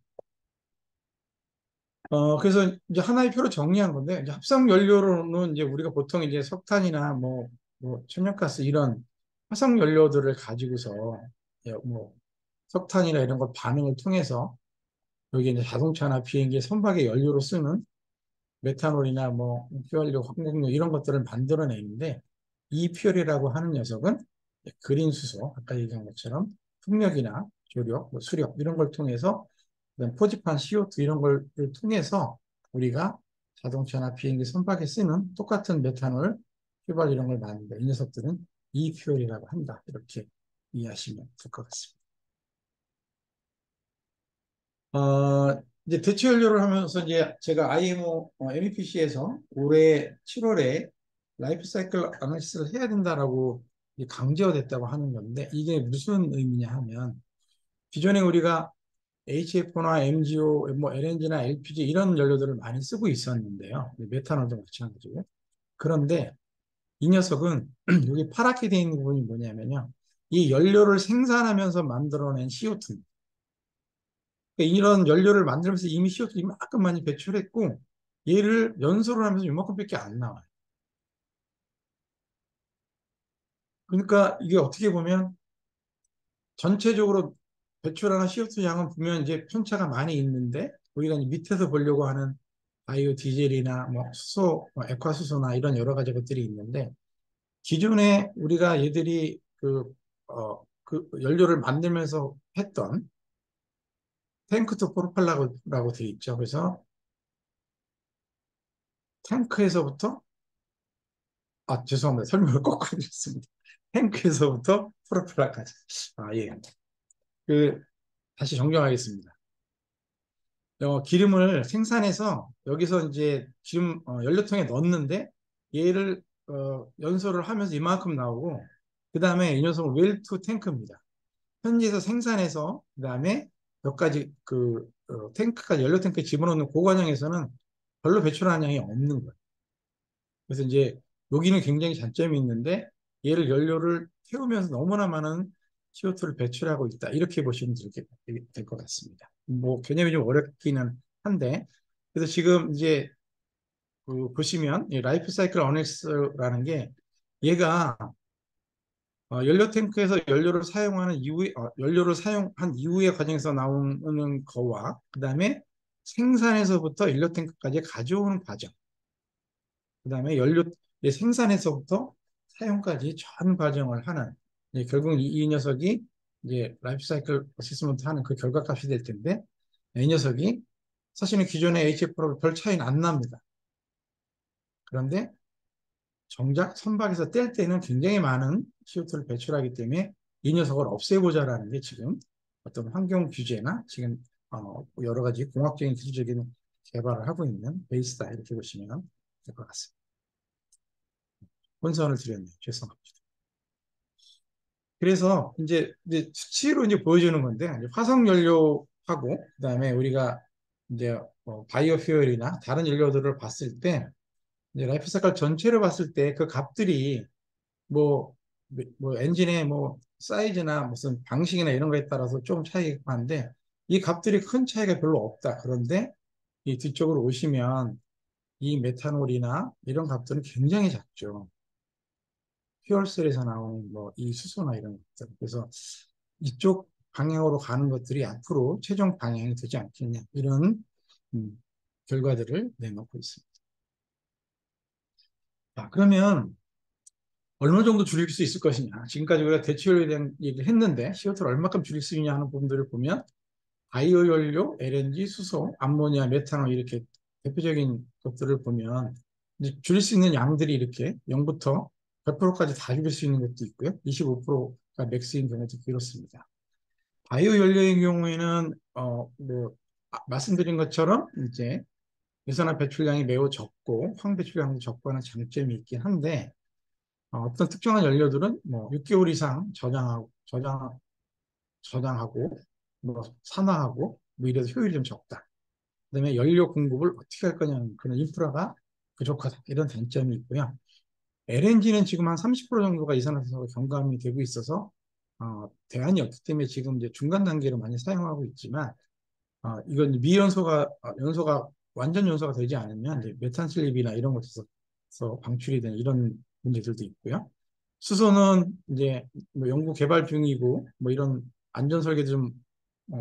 그래서 이제 하나의 표로 정리한 건데, 이제 합성 연료로는 이제 우리가 보통 이제 석탄이나 뭐 천연가스 이런 화석 연료들을 가지고서 뭐 석탄이나 이런 걸 반응을 통해서 여기 이제 자동차나 비행기 선박의 연료로 쓰는 메탄올이나 뭐 휘발유, 항공유 이런 것들을 만들어내는데 이 퓨얼이라고 하는 녀석은 그린 수소, 아까 얘기한 것처럼 풍력이나 조력, 뭐 수력 이런 걸 통해서 포집한 CO2 이런 걸 통해서 우리가 자동차나 비행기 선박에 쓰는 똑같은 메탄올, 휘발유 이런 걸 만드는데 이 녀석들은 이퓨얼이라고 한다. 이렇게 이해하시면 될 것 같습니다. 이제 대체 연료를 하면서 이제 제가 IMO MEPC에서 올해 7월에 라이프 사이클 아나리시스를 해야 된다라고 강제가 됐다고 하는 건데 이게 무슨 의미냐 하면 기존에 우리가 HF나 MGO, 뭐 LNG나 LPG 이런 연료들을 많이 쓰고 있었는데요. 메탄올도 마찬가지고. 그런데 이 녀석은 여기 파랗게 되어 있는 부분이 뭐냐면요. 이 연료를 생산하면서 만들어낸 CO2. 그러니까 이런 연료를 만들면서 이미 CO2 이만큼 많이 배출했고 얘를 연소를 하면서 이만큼밖에 안 나와요. 그러니까 이게 어떻게 보면 전체적으로 배출하는 CO2 양은 보면 이제 편차가 많이 있는데 우리가 밑에서 보려고 하는 바이오 디젤이나 뭐 수소, 뭐 액화수소나 이런 여러 가지 것들이 있는데 기존에 우리가 얘들이 그 연료를 만들면서 했던 탱크 투 프로펠러라고 되어 있죠. 그래서 탱크에서부터 죄송합니다. 설명을 거꾸로 드렸습니다. 탱크에서부터 프로펠러까지. 예. 다시 정정하겠습니다. 기름을 생산해서 여기서 이제 기름 연료통에 넣었는데 얘를 연소를 하면서 이만큼 나오고 그 다음에 이 녀석은 웰투 탱크입니다. 현지에서 생산해서 그 다음에 몇 가지 탱크까지 연료 탱크에 집어넣는 그 과정에서는 별로 배출하는 양이 없는 거예요. 그래서 이제 여기는 굉장히 장점이 있는데 얘를 연료를 태우면서 너무나 많은 CO2를 배출하고 있다. 이렇게 보시면 될 것 같습니다. 뭐 개념이 좀 어렵기는 한데 그래서 지금 이제 보시면 라이프 사이클 어널리시스라는 게 얘가 연료 탱크에서 연료를 사용하는 이후에 연료를 사용한 이후의 과정에서 나오는 거와 그 다음에 생산에서부터 연료 탱크까지 가져오는 과정 그 다음에 연료 생산에서부터 사용까지 전 과정을 하는 결국 이 녀석이 이제 라이프 사이클 어시스먼트 하는 그 결과값이 될 텐데 이 녀석이 사실은 기존의 HF로 별 차이는 안 납니다. 그런데 정작 선박에서 뗄 때는 굉장히 많은 CO2를 배출하기 때문에 이 녀석을 없애보자라는 게 지금 어떤 환경 규제나 지금 여러 가지 공학적인 기술적인 개발을 하고 있는 베이스다 이렇게 보시면 될 것 같습니다. 혼선을 드렸네요. 죄송합니다. 그래서 이제 수치로 이제 보여주는 건데 화석 연료하고 그다음에 우리가 이제 바이오 퓨얼이나 다른 연료들을 봤을 때 이제 라이프 사이클 전체를 봤을 때 그 값들이 뭐 엔진의 뭐 사이즈나 무슨 방식이나 이런 거에 따라서 좀 차이가 많은데 이 값들이 큰 차이가 별로 없다. 그런데 이 뒤쪽으로 오시면 이 메탄올이나 이런 값들은 굉장히 작죠. 퓨얼셀에서 나오는 뭐 이 수소나 이런 것들. 그래서 이쪽 방향으로 가는 것들이 앞으로 최종 방향이 되지 않겠냐 이런 음, 결과들을 내놓고 있습니다. 자, 그러면 얼마 정도 줄일 수 있을 것이냐. 지금까지 우리가 대체연료에 대한 얘기를 했는데 CO2를 얼마큼 줄일 수 있냐 하는 부분들을 보면 바이오 연료, LNG, 수소, 암모니아, 메탄올 이렇게 대표적인 것들을 보면 이제 줄일 수 있는 양들이 이렇게 0부터 100%까지 다 줄일 수 있는 것도 있고요. 25%가 맥스인 경우도 그렇습니다. 바이오 연료의 경우에는 말씀드린 것처럼 이제 유산화 배출량이 매우 적고 황배출량도 적고 하는 장점이 있긴 한데 어떤 특정한 연료들은 뭐 6개월 이상 저장하고 뭐 산화하고 뭐 이래서 효율이 좀 적다. 그다음에 연료 공급을 어떻게 할 거냐는 그런 인프라가 부족하다. 이런 단점이 있고요. LNG는 지금 한 30% 정도가 이산화탄소가 경감이 되고 있어서 대안이 없기 때문에 지금 이제 중간 단계로 많이 사용하고 있지만 이건 연소가 완전 연소가 되지 않으면 이제 메탄 슬립이나 이런 것에서 방출이 되는 이런 문제들도 있고요. 수소는 이제 뭐 연구 개발 중이고 뭐 이런 안전 설계도 좀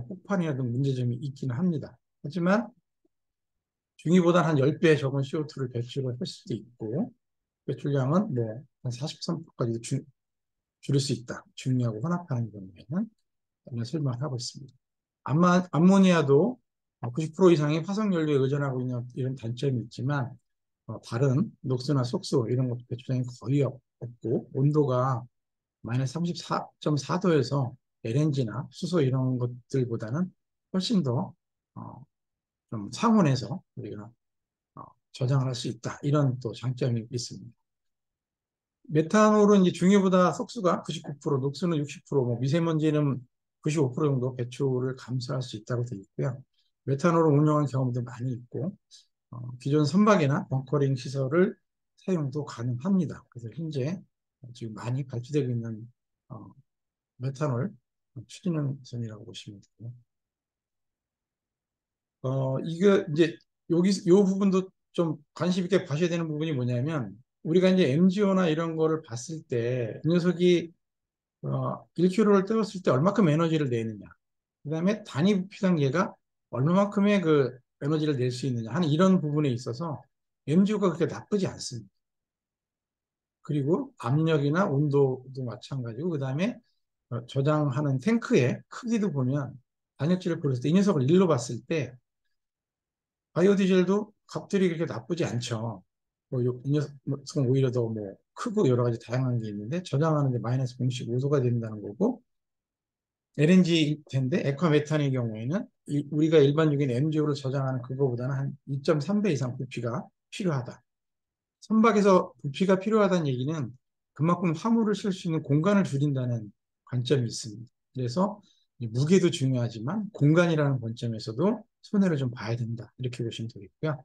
폭발이나 등 문제점이 있기는 합니다. 하지만 중위보다 한 10배 적은 CO2를 배출을 할 수도 있고 배출량은 뭐 한 43%까지 줄일 수 있다. 중위하고 혼합하는 경우에는 이런 설명을 하고 있습니다. 암모니아도 90% 이상의 화석연료에 의존하고 있는 이런 단점이 있지만 다른 녹수나 속수 이런 것 배출량이 거의 없고 온도가 마이너스 34.4도에서 LNG나 수소 이런 것들보다는 훨씬 더 좀 상온에서 우리가 저장을 할 수 있다. 이런 또 장점이 있습니다. 메탄올은 이제 중유보다 속수가 99%, 녹수는 60%, 뭐 미세먼지는 95% 정도 배출을 감소할 수 있다고 되어 있고요. 메탄올을 운영한 경험도 많이 있고 기존 선박이나 벙커링 시설을 사용도 가능합니다. 그래서 현재 지금 많이 발주되고 있는 메탄올 추진형선이라고 보시면 되고요. 이게 이제 요 부분도 좀 관심 있게 봐셔야 되는 부분이 뭐냐면 우리가 이제 MGO나 이런 거를 봤을 때 이 녀석이 1kg를 때웠을 때 얼마큼 에너지를 내느냐. 그다음에 단위 부피당 얘가 얼마만큼의 그 에너지를 낼 수 있느냐 하는 이런 부분에 있어서 MGO가 그렇게 나쁘지 않습니다. 그리고 압력이나 온도도 마찬가지고 그다음에 저장하는 탱크의 크기도 보면 단역질을 고렸을 때 이 녀석을 일로 봤을 때 바이오 디젤도 값들이 그렇게 나쁘지 않죠. 이 녀석은 오히려 더 뭐 크고 여러 가지 다양한 게 있는데 저장하는데 마이너스 0.5도가 된다는 거고 LNG 텐데 액화메탄의 경우에는 우리가 일반적인 MGO를 저장하는 그거보다는 한 2.3배 이상 부피가 필요하다. 선박에서 부피가 필요하다는 얘기는 그만큼 화물을 실 수 있는 공간을 줄인다는 관점이 있습니다. 그래서 무게도 중요하지만 공간이라는 관점에서도 손해를 좀 봐야 된다. 이렇게 보시면 되겠고요.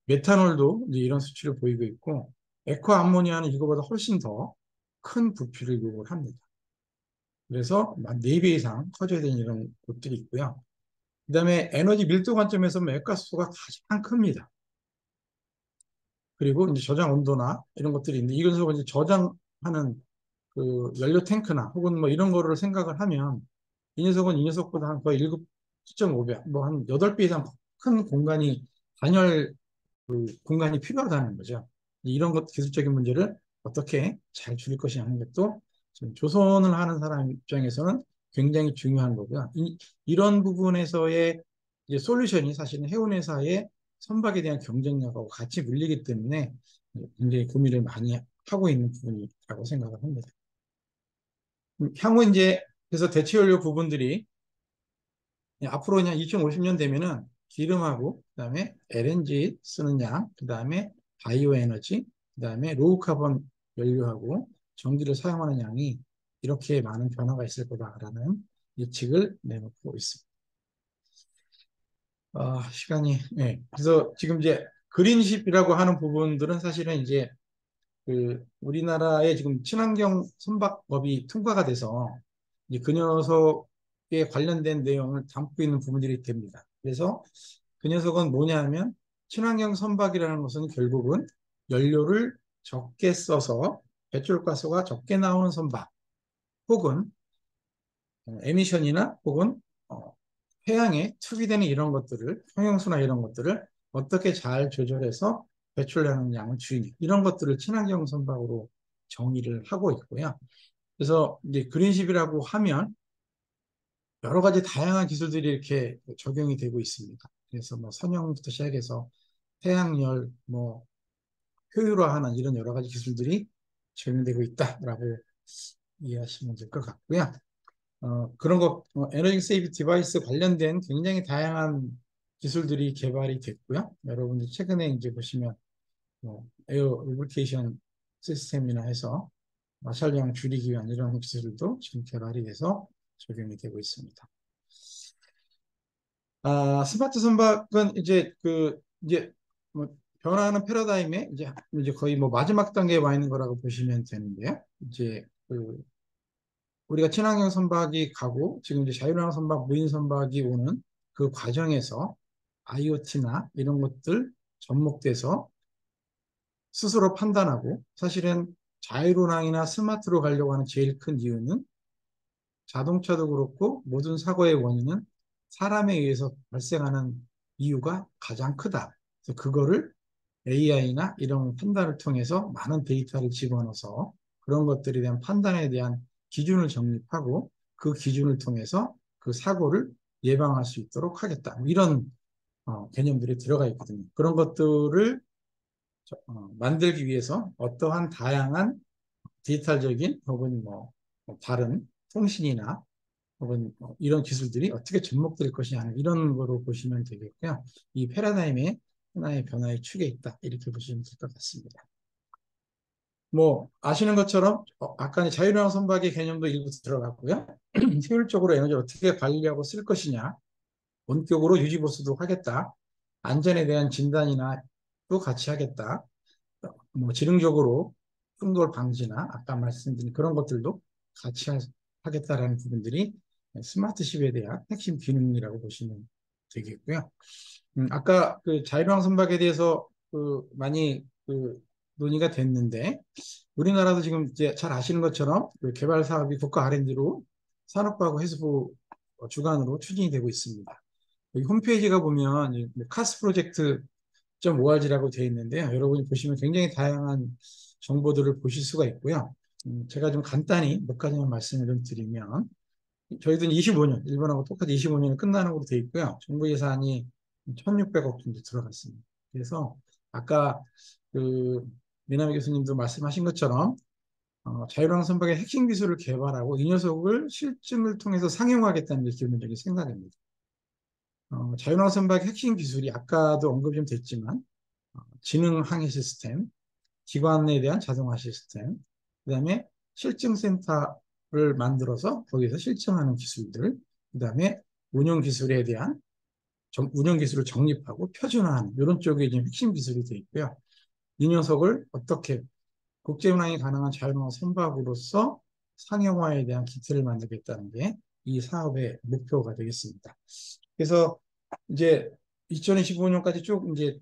메탄올도 이제 이런 수치를 보이고 있고 액화 암모니아는 이거보다 훨씬 더 큰 부피를 요구를 합니다. 그래서 4배 이상 커져야 되는 이런 곳들이 있고요. 그 다음에 에너지 밀도 관점에서 액가수소가 가장 큽니다. 그리고 이제 저장 온도나 이런 것들이 있는데 이것을 이제 저장하는 그 연료 탱크나 혹은 뭐 이런 거를 생각을 하면 이 녀석은 이 녀석보다 한 거의 7.5배, 뭐 한 8배 이상 큰 공간이 단열 공간이 필요하다는 거죠. 이런 것 기술적인 문제를 어떻게 잘 줄일 것이냐 하는 것도 지금 조선을 하는 사람 입장에서는 굉장히 중요한 거고요. 이런 부분에서의 이제 솔루션이 사실은 해운회사의 선박에 대한 경쟁력하고 같이 물리기 때문에 굉장히 고민을 많이 하고 있는 부분이라고 생각을 합니다. 향후 이제 그래서 대체연료 부분들이 앞으로 그냥 2050년 되면은 기름하고 그다음에 LNG 쓰는 양, 그다음에 바이오 에너지, 그다음에 로우 카본 연료하고 전기를 사용하는 양이 이렇게 많은 변화가 있을 거다라는 예측을 내놓고 있습니다. 시간이 그래서 지금 이제 그린십이라고 하는 부분들은 사실은 이제 그 우리나라의 지금 친환경 선박법이 통과가 돼서 이제 그 녀석에 관련된 내용을 담고 있는 부분들이 됩니다. 그래서 그 녀석은 뭐냐면 친환경 선박이라는 것은 결국은 연료를 적게 써서 배출가스가 적게 나오는 선박 혹은 에미션이나 혹은 어, 해양에 투기되는 이런 것들을 형용수나 이런 것들을 어떻게 잘 조절해서 배출하는 양을 줄이는 이런 것들을 친환경 선박으로 정의를 하고 있고요. 그래서 이제 그린십이라고 하면 여러 가지 다양한 기술들이 이렇게 적용이 되고 있습니다. 그래서 뭐 선형부터 시작해서 태양열, 뭐 효율화하는 이런 여러 가지 기술들이 적용되고 있다라고 이해하시면 될 것 같고요. 그런 에너지 세이브 디바이스 관련된 굉장히 다양한 기술들이 개발이 됐고요. 여러분들 최근에 이제 보시면 에어 루브리케이션 시스템이나 해서 마찰량 줄이기 위한 이런 기술도 지금 개발이 돼서 적용이 되고 있습니다. 스마트 선박은 이제 뭐 변화하는 패러다임에 이제 거의 뭐 마지막 단계에 와 있는 거라고 보시면 되는데요. 이제 우리가 친환경 선박이 가고 지금 이제 자율주행 선박, 무인 선박이 오는 그 과정에서 IoT나 이런 것들 접목돼서 스스로 판단하고 사실은 자율운항이나 스마트로 가려고 하는 제일 큰 이유는 자동차도 그렇고 모든 사고의 원인은 사람에 의해서 발생하는 이유가 가장 크다. 그래서 그거를 AI나 이런 판단을 통해서 많은 데이터를 집어넣어서 그런 것들에 대한 판단에 대한 기준을 정립하고 그 기준을 통해서 그 사고를 예방할 수 있도록 하겠다. 이런 개념들이 들어가 있거든요. 그런 것들을 만들기 위해서 어떠한 다양한 디지털적인 혹은 뭐 다른 통신이나 혹은 이런 기술들이 어떻게 접목될 것이냐 이런 거로 보시면 되겠고요. 이 패러다임의 하나의 변화의 축에 있다 이렇게 보시면 될 것 같습니다. 뭐 아시는 것처럼 아까 자율주행 선박의 개념도 일부 들어갔고요. 효율적으로 에너지를 어떻게 관리하고 쓸 것이냐, 원격으로 유지보수도 하겠다, 안전에 대한 진단이나 또 같이 하겠다, 뭐 지능적으로 충돌 방지나 아까 말씀드린 그런 것들도 같이 하겠다라는 부분들이 스마트십에 대한 핵심 기능이라고 보시면 되겠고요. 아까 그 자율주행 선박에 대해서 많이 논의가 됐는데 우리나라도 지금 이제 잘 아시는 것처럼 그 개발 사업이 국가 R&D로 산업과학 해수부 주관으로 추진이 되고 있습니다. 여기 홈페이지가 보면 카스 프로젝트 .org라고 되어 있는데요. 여러분이 보시면 굉장히 다양한 정보들을 보실 수가 있고요. 제가 좀 간단히 몇 가지만 말씀을 좀 드리면 저희들은 25년, 일본하고 똑같이 25년에 끝나는 걸로 되어 있고요. 정부 예산이 1,600억 정도 들어갔습니다. 그래서 아까 미나미 교수님도 말씀하신 것처럼 자율주행 선박의 핵심 기술을 개발하고 이 녀석을 실증을 통해서 상용화하겠다는 게 기본적인 생각입니다. 자율주행 선박의 핵심 기술이 아까도 언급이 좀 됐지만 지능 항해 시스템, 기관에 대한 자동화 시스템, 그 다음에 실증센터를 만들어서 거기서 실증하는 기술들, 그 다음에 운영 기술에 대한 운영 기술을 정립하고 표준화하는 이런 쪽에 지금 핵심 기술이 되어 있고요. 이 녀석을 어떻게 국제운항이 가능한 자율주행 선박으로서 상용화에 대한 기틀을 만들겠다는 게 이 사업의 목표가 되겠습니다. 그래서 이제 2025년까지 쭉 이제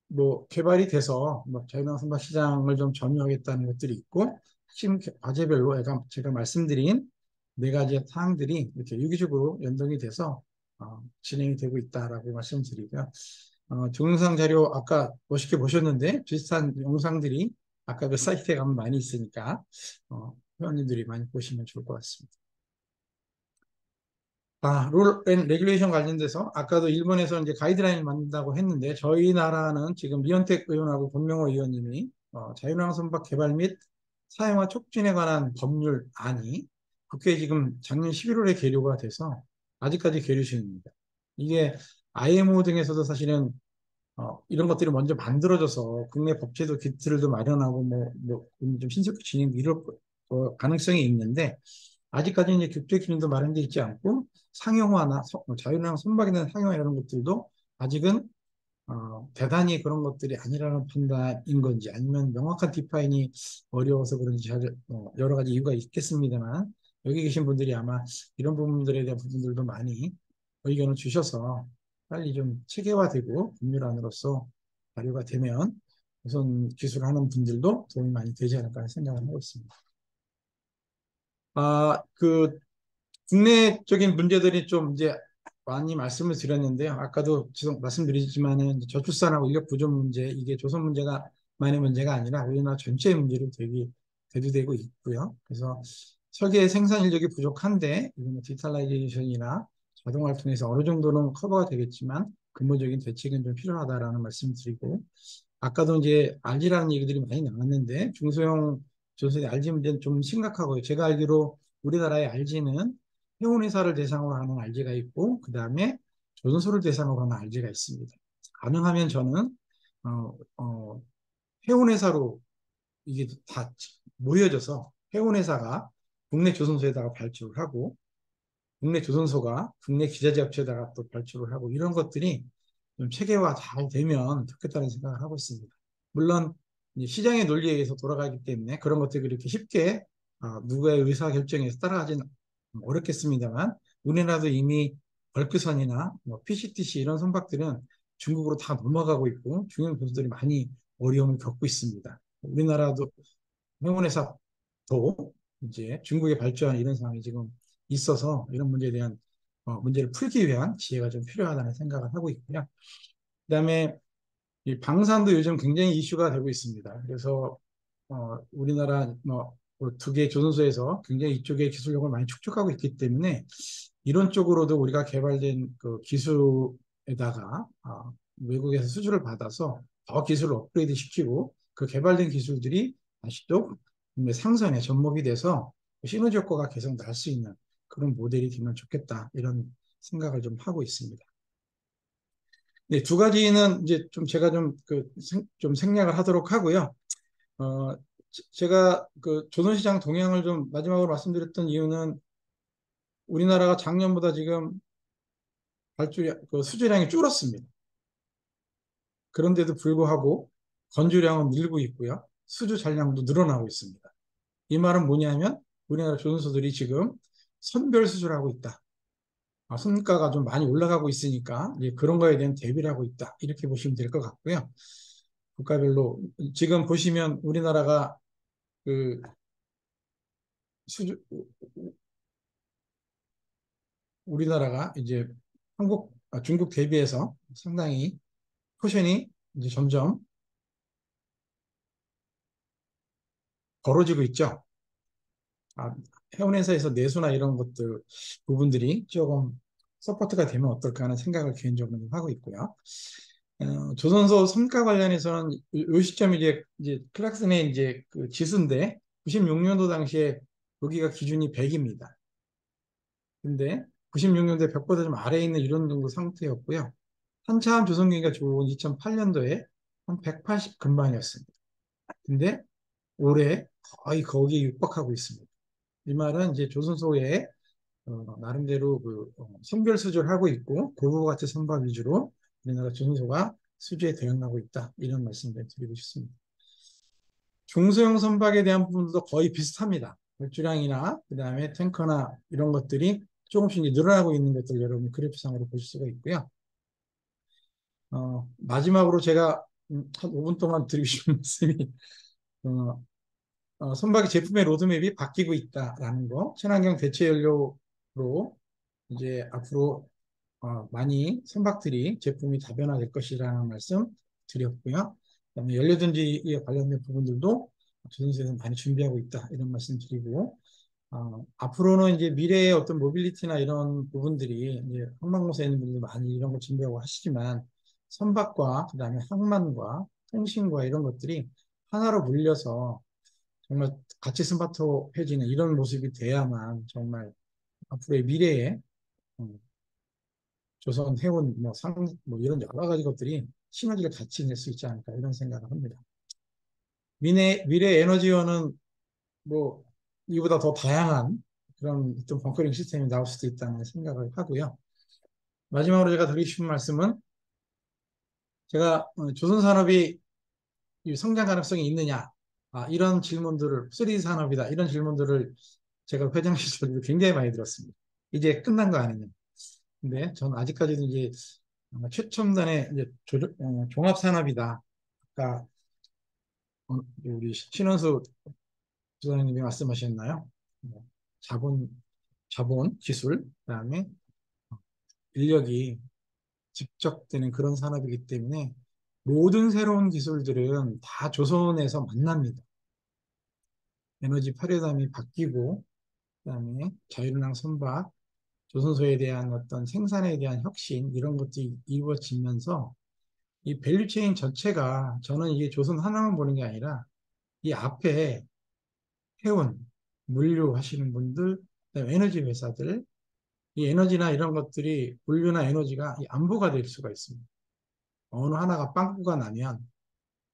뭐 개발이 돼서 뭐 자율주행 선박 시장을 좀 점유하겠다는 것들이 있고 핵심 과제별로 제가 말씀드린 네 가지 사항들이 이렇게 유기적으로 연동이 돼서 진행이 되고 있다라고 말씀드리고요. 동영상 자료 아까 멋있게 보셨는데 비슷한 영상들이 아까 그 사이트에 가면 많이 있으니까 회원님들이 많이 보시면 좋을 것 같습니다. 룰 앤 레귤레이션 관련돼서 아까도 일본에서 이제 가이드라인을 만든다고 했는데 저희 나라는 지금 리언택 의원하고 권명호 의원님이 자율주행 선박 개발 및 사용화 촉진에 관한 법률안이 국회에 지금 작년 11월에 계류가 돼서 아직까지 계류 중입니다. 이게 IMO 등에서도 사실은 이런 것들이 먼저 만들어져서 국내 법제도 기틀도 마련하고 좀 신속히 진행 이럴 가능성이 있는데 아직까지 이제 국제 기준도 마련되어 있지 않고 상용화나 자율주행 선박에 대한 상용화 이런 것들도 아직은 대단히 그런 것들이 아니라는 판단인 건지 아니면 명확한 디파인이 어려워서 그런지 여러 가지 이유가 있겠습니다만 여기 계신 분들이 아마 이런 부분들에 대한 부분들도 많이 의견을 주셔서 빨리 좀 체계화되고 법률안으로서 발효가 되면 우선 기술하는 분들도 도움이 많이 되지 않을까 생각을 하고 있습니다. 그 국내적인 문제들이 좀 이제 많이 말씀을 드렸는데요. 아까도 말씀드리지만은 저출산하고 인력 부족 문제, 이게 조선 문제가 만의 문제가 아니라 우리나라 전체의 문제로 대두되고 있고요. 그래서 설계 생산 인력이 부족한데 이거는 디지털라이제이션이나 자동화를 통해서 어느 정도는 커버가 되겠지만 근본적인 대책은 좀 필요하다라는 말씀을 드리고, 아까도 이제 RG라는 얘기들이 많이 나왔는데 중소형 조선의 RG 문제는 좀 심각하고요. 제가 알기로 우리나라의 RG는 해운회사를 대상으로 하는 RG가 있고, 그 다음에 조선소를 대상으로 하는 RG가 있습니다. 가능하면 저는 해운회사로 이게 다 모여져서 해운회사가 국내 조선소에다가 발주를 하고, 국내 조선소가 국내 기자재업체에다가 또 발주를 하고, 이런 것들이 좀 체계화 잘 되면 좋겠다는 생각을 하고 있습니다. 물론 시장의 논리에 의해서 돌아가기 때문에 그런 것들이 그렇게 쉽게 누구의 의사결정에서 따라가지는 어렵겠습니다만, 우리나라도 이미 벌크선이나 뭐 PCTC 이런 선박들은 중국으로 다 넘어가고 있고 중형 선수들이 많이 어려움을 겪고 있습니다. 우리나라도 해운회사도 이제 중국에 발주한 이런 상황이 지금 있어서 이런 문제에 대한 문제를 풀기 위한 지혜가 좀 필요하다는 생각을 하고 있고요. 그다음에 이 방산도 요즘 굉장히 이슈가 되고 있습니다. 그래서 우리나라 두 개의 조선소에서 굉장히 이쪽에 기술력을 많이 축적하고 있기 때문에 이런 쪽으로도 우리가 개발된 그 기술에다가 외국에서 수주를 받아서 더 기술을 업그레이드 시키고 그 개발된 기술들이 다시 또 상선에 접목이 돼서 시너지 효과가 계속 날 수 있는 그런 모델이 되면 좋겠다, 이런 생각을 좀 하고 있습니다. 네, 두 가지는 이제 좀 제가 좀 생략을 하도록 하고요. 제가 그 조선시장 동향을 좀 마지막으로 말씀드렸던 이유는 우리나라가 작년보다 지금 수주량이 줄었습니다. 그런데도 불구하고 건조량은 늘고 있고요. 수주 잔량도 늘어나고 있습니다. 이 말은 뭐냐면 우리나라 조선소들이 지금 선별 수주를 하고 있다. 선가가 좀 많이 올라가고 있으니까 이제 그런 거에 대한 대비를 하고 있다, 이렇게 보시면 될 것 같고요. 국가별로 지금 보시면 우리나라가 그 수주 우리나라가 이제 중국 대비해서 상당히 포션이 이제 점점 벌어지고 있죠. 해운회사에서 내수나 이런 것들 부분들이 조금 서포트가 되면 어떨까 하는 생각을 개인적으로 하고 있고요. 조선소 선가 관련해서는 이 시점이 이제 클락슨의 이제 그 지수인데 96년도 당시에 여기가 기준이 100입니다. 근데 96년도에 100보다 좀 아래에 있는 이런 정도 상태였고요. 한참 조선경기가 좋은 2008년도에 한 180 근방이었습니다. 근데 올해 거의 거기에 육박하고 있습니다. 이 말은 이제 조선소에 나름대로 선별 수주를 하고 있고 고부 가치 선박 위주로 우리나라 조선소가 수주에 대응하고 있다, 이런 말씀을 드리고 싶습니다. 중소형 선박에 대한 부분도 거의 비슷합니다. 발주량이나 그다음에 탱커나 이런 것들이 조금씩 늘어나고 있는 것들 여러분 그래프상으로 보실 수가 있고요. 마지막으로 제가 한 5분 동안 드리고 싶은 말씀이 선박의 제품의 로드맵이 바뀌고 있다라는 거, 친환경 대체 연료로 이제 앞으로 많이 선박들이 제품이 다변화될 것이라는 말씀 드렸고요. 그다음에 연료전지에 관련된 부분들도 조선소에서 많이 준비하고 있다, 이런 말씀 드리고, 앞으로는 이제 미래의 어떤 모빌리티나 이런 부분들이 이제 항만공사에 있는 분들도 많이 이런 걸 준비하고 하시지만 선박과 그다음에 항만과 통신과 이런 것들이 하나로 물려서 정말 같이 스마트해지는 이런 모습이 돼야만 정말 앞으로의 미래에 조선 해운 뭐 이런 여러 가지 것들이 시너지를 같이 낼 수 있지 않을까, 이런 생각을 합니다. 미래 에너지원은 뭐 이보다 더 다양한 그런 좀 벙커링 시스템이 나올 수도 있다는 생각을 하고요. 마지막으로 제가 드리고 싶은 말씀은 제가 조선 산업이 성장 가능성이 있느냐, 이런 질문들을 3D 산업이다, 이런 질문들을 제가 회장 시절에 굉장히 많이 들었습니다. 이제 끝난 거 아니냐. 근데 저는 아직까지도 이제 최첨단의 이제 종합산업이다. 아까 우리 신원수 부장님이 말씀하셨나요? 뭐, 자본, 자본, 기술, 그다음에 인력이 집적되는 그런 산업이기 때문에 모든 새로운 기술들은 다 조선에서 만납니다. 에너지 패러다임이 바뀌고, 그다음에 자율năng 선박, 조선소에 대한 어떤 생산에 대한 혁신 이런 것들이 이루어지면서 이 밸류체인 전체가 저는 이게 조선 하나만 보는 게 아니라 이 앞에 해운, 물류 하시는 분들, 그다음에 에너지 회사들, 이 에너지나 이런 것들이 물류나 에너지가 이 안보가 될 수가 있습니다. 어느 하나가 빵꾸가 나면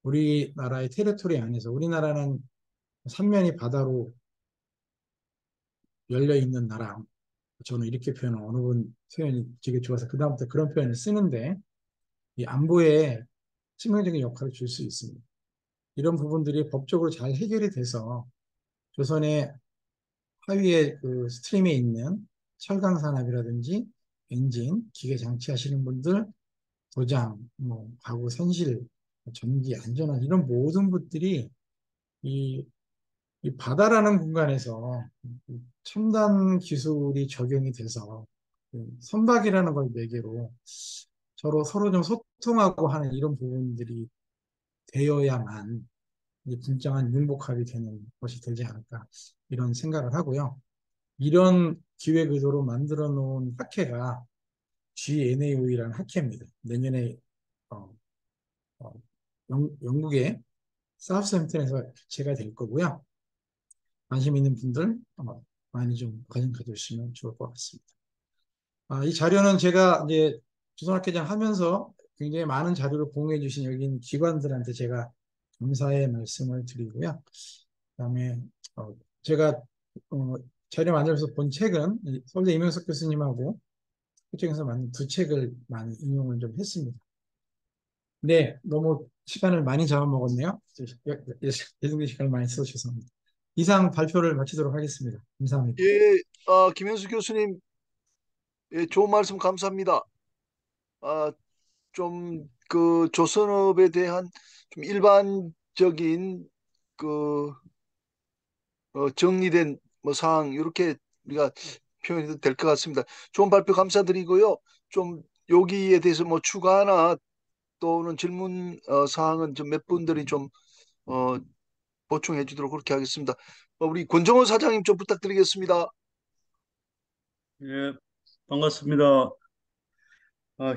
우리나라의 테리토리 안에서 우리나라는 삼면이 바다로 열려 있는 나라. 저는 이렇게 표현을 어느 분 표현이 되게 좋아서 그다음부터 그런 표현을 쓰는데 이 안보에 치명적인 역할을 줄 수 있습니다. 이런 부분들이 법적으로 잘 해결이 돼서 조선의 하위에 그 스트림에 있는 철강 산업이라든지 엔진, 기계 장치 하시는 분들, 도장, 뭐 가구 선실, 전기, 안전한 이런 모든 것들이 이, 이 바다라는 공간에서 첨단 기술이 적용이 돼서 그 선박이라는 걸 매개로 서로 좀 소통하고 하는 이런 부분들이 되어야만 이 진정한 융복합이 되는 것이 되지 않을까 이런 생각을 하고요. 이런 기획 의도로 만들어 놓은 학회가 GNAO라는 학회입니다. 내년에 어, 어, 영국의 사우스햄튼에서 개최가 될 거고요. 관심 있는 분들 많이 좀 관심 가져주시면 좋을 것 같습니다. 이 자료는 제가 이제 조선학회장 하면서 굉장히 많은 자료를 공유해 주신 여기 있는 기관들한테 제가 감사의 말씀을 드리고요. 그다음에 제가 어, 자료 만들면서 본 책은 서울대 이명석 교수님하고 그쪽에서 만든 두 책을 많이 인용을 좀 했습니다. 네, 너무 시간을 많이 잡아먹었네요. 예정된 시간을 많이 써서 죄송합니다. 이상 발표를 마치도록 하겠습니다. 감사합니다. 예, 김현수 교수님, 예, 좋은 말씀 감사합니다. 좀 그 조선업에 대한 좀 일반적인 그 정리된 뭐 사항 이렇게 우리가 표현해도 될 것 같습니다. 좋은 발표 감사드리고요. 좀 여기에 대해서 뭐 추가나 또는 질문 사항은 좀 몇 분들이 좀 어, 보충해 주도록 그렇게 하겠습니다. 우리 권정호 사장님 좀 부탁드리겠습니다. 예, 반갑습니다. 아,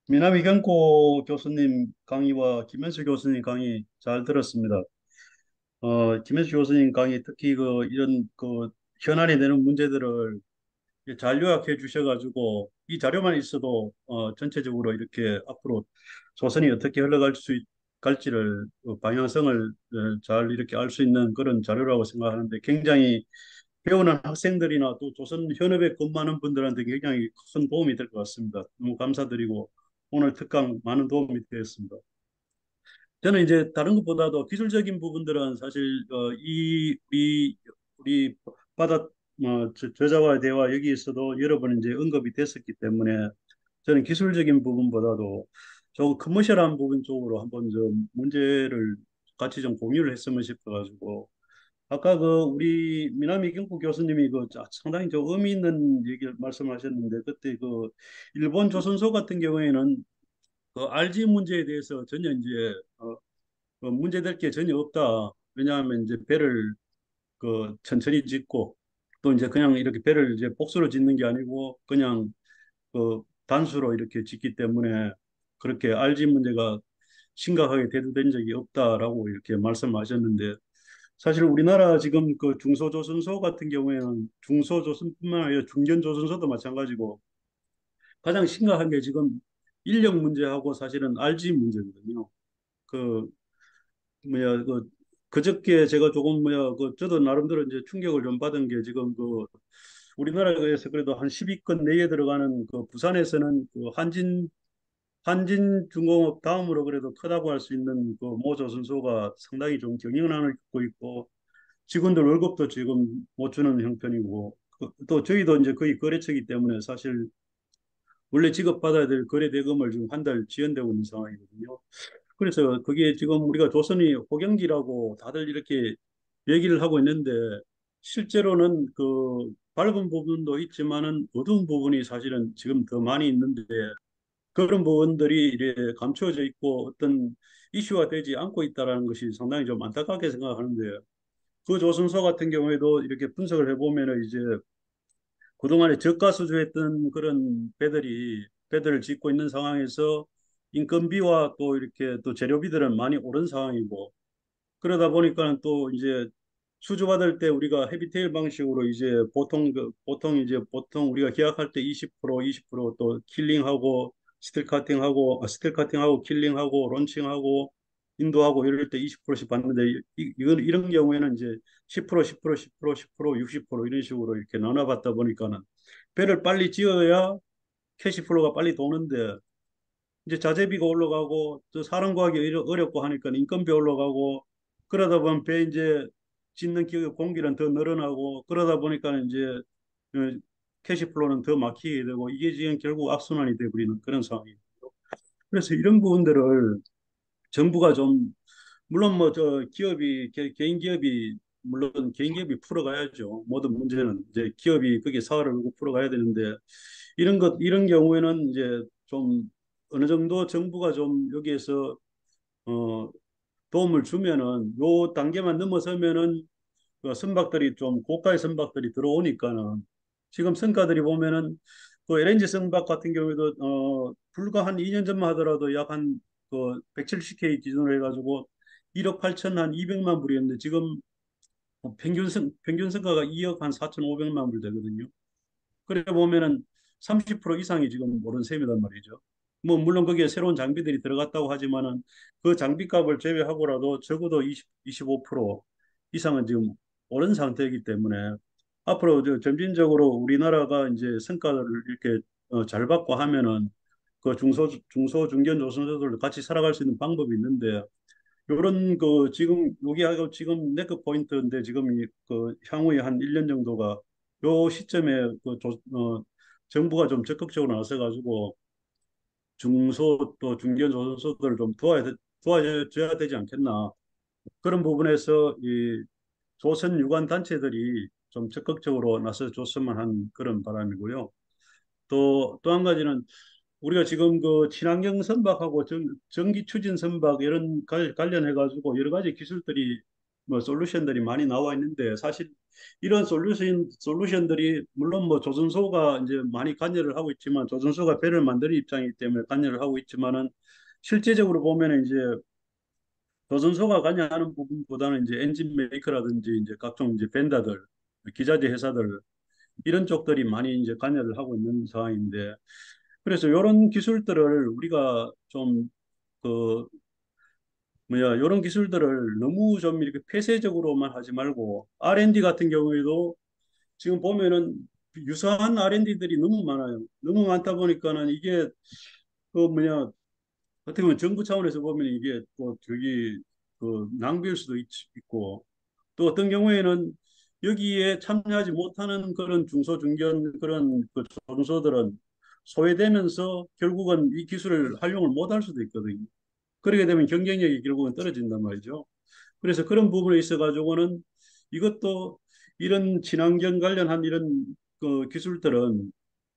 미남 이경코 교수님 강의와 김현수 교수님 강의 잘 들었습니다. 김현수 교수님 강의 특히 이런 현안이 되는 문제들을 잘 요약해 주셔가지고 이 자료만 있어도 전체적으로 이렇게 앞으로 조선이 어떻게 갈지를 방향성을 잘 이렇게 알 수 있는 그런 자료라고 생각하는데 굉장히 배우는 학생들이나 또 조선 현업에 근무하는 분들한테 굉장히 큰 도움이 될 것 같습니다. 너무 감사드리고 오늘 특강 많은 도움이 되었습니다. 저는 이제 다른 것보다도 기술적인 부분들은 사실 우리 바다 저자와의 대화 여기에서도 여러 번 이제 언급이 됐었기 때문에 저는 기술적인 부분보다도 조금 커머셜한 부분 쪽으로 한번 좀 문제를 같이 좀 공유를 했으면 싶어가지고 아까 우리 미나미 경구 교수님이 상당히 좀 의미 있는 얘기를 말씀하셨는데 그때 일본 조선소 같은 경우에는 RG 문제에 대해서 전혀 이제 문제될 게 전혀 없다. 왜냐하면 이제 배를 천천히 짓고 또 이제 그냥 이렇게 배를 이제 복수로 짓는 게 아니고 그냥 단수로 이렇게 짓기 때문에 그렇게 RG 문제가 심각하게 대두된 적이 없다라고 이렇게 말씀하셨는데 사실 우리나라 지금 중소조선소 같은 경우에는 중소조선뿐만 아니라 중견조선소도 마찬가지고 가장 심각한 게 지금 인력 문제하고 사실은 RG 문제거든요. 그 뭐야 그저께 제가 조금 저도 나름대로 이제 충격을 좀 받은 게 지금 우리나라에서 그래도 한 10위권 내에 들어가는 부산에서는 한진중공업 다음으로 그래도 크다고 할 수 있는 모 조선소가 상당히 좀 경영난을 겪고 있고 직원들 월급도 지금 못 주는 형편이고 또 저희도 이제 거의 거래처이기 때문에 사실 원래 지급받아야 될 거래 대금을 지금 한 달 지연되고 있는 상황이거든요. 그래서 그게 지금 우리가 조선이 호경기라고 다들 이렇게 얘기를 하고 있는데 실제로는 그 밝은 부분도 있지만은 어두운 부분이 사실은 지금 더 많이 있는데 그런 부분들이 이제 감추어져 있고 어떤 이슈화 되지 않고 있다라는 것이 상당히 좀 안타깝게 생각하는데 그 조선소 같은 경우에도 이렇게 분석을 해보면은 이제 그동안에 저가 수주했던 그런 배들을 짓고 있는 상황에서 인건비와 또 이렇게 또 재료비들은 많이 오른 상황이고 그러다 보니까는 또 이제 수주받을 때 우리가 헤비테일 방식으로 이제 보통 우리가 계약할 때 20% 킬링하고 스틸 카팅하고 킬링하고 론칭하고 인도하고 이럴 때 20%씩 받는데 이건 이런 경우에는 이제 10% 10% 10% 10% 60% 이런 식으로 이렇게 나눠받다 보니까는 배를 빨리 지어야 캐시플로우가 빨리 도는데 이제 자재비가 올라가고 또 사람 구하기 어렵고 하니까 인건비 올라가고 그러다 보면 배 이제 짓는 기계 공기는 더 늘어나고 그러다 보니까 이제 캐시플로우는 더 막히게 되고 이게 지금 결국 악순환이 돼버리는 그런 상황이에요. 그래서 이런 부분들을 정부가 좀 물론 뭐 저 개인 기업이 물론 개인 기업이 풀어가야죠. 모든 문제는 이제 기업이 그게 사활을 걸고 풀어가야 되는데 이런 경우에는 이제 좀 어느 정도 정부가 좀 여기에서 어 도움을 주면은 요 단계만 넘어서면은 그 선박들이 좀 고가의 선박들이 들어오니까는 지금 성과들이 보면은 그 LNG 선박 같은 경우에도 불과 한 2년 전만 하더라도 약 한 그 170K 기준으로 해가지고 1억 8천 한 200만 불이었는데 지금 평균 성과가 2억 한 4,500만 불 되거든요. 그래 보면은 30% 이상이 지금 오른 셈이란 말이죠. 뭐 물론 거기에 새로운 장비들이 들어갔다고 하지만은 그 장비값을 제외하고라도 적어도 25% 이상은 지금 오른 상태이기 때문에 앞으로 점진적으로 우리나라가 이제 성과를 이렇게 잘 받고 하면은 그 중견 조선소들도 같이 살아갈 수 있는 방법이 있는데 요런 그 지금 여기하고 지금 네크 포인트인데 지금 그 향후에 한 1년 정도가 요 시점에 정부가 좀 적극적으로 나서 가지고 중소 또 중견 조선소들을 좀 도와줘야 되지 않겠나 그런 부분에서 이 조선 유관 단체들이 좀 적극적으로 나서 줬으면 한 그런 바람이고요. 또 한 가지는 우리가 지금 그 친환경 선박하고 전기 추진 선박 이런 관련해 가지고 여러 가지 기술들이 뭐 솔루션들이 많이 나와 있는데 사실 이런 솔루션들이 물론 뭐 조선소가 이제 많이 관여를 하고 있지만 조선소가 배를 만드는 입장이기 때문에 관여를 하고 있지만은 실제적으로 보면은 이제 조선소가 관여하는 부분보다는 이제 엔진 메이커라든지 이제 각종 이제 벤더들 기자재 회사들 이런 쪽들이 많이 이제 관여를 하고 있는 상황인데 그래서 이런 기술들을 우리가 좀 그 이런 기술들을 너무 좀 이렇게 폐쇄적으로만 하지 말고 R&D 같은 경우에도 지금 보면은 유사한 R&D들이 너무 많아요. 너무 많다 보니까는 이게 그 어떻게 보면 정부 차원에서 보면 이게 또 저기 그 낭비일 수도 있고 또 어떤 경우에는 여기에 참여하지 못하는 그런 중소중견 그런 그 조선소들은 소외되면서 결국은 이 기술을 활용을 못할 수도 있거든요. 그렇게 되면 경쟁력이 결국은 떨어진단 말이죠. 그래서 그런 부분에 있어 가지고는 이것도 이런 친환경 관련한 이런 그 기술들은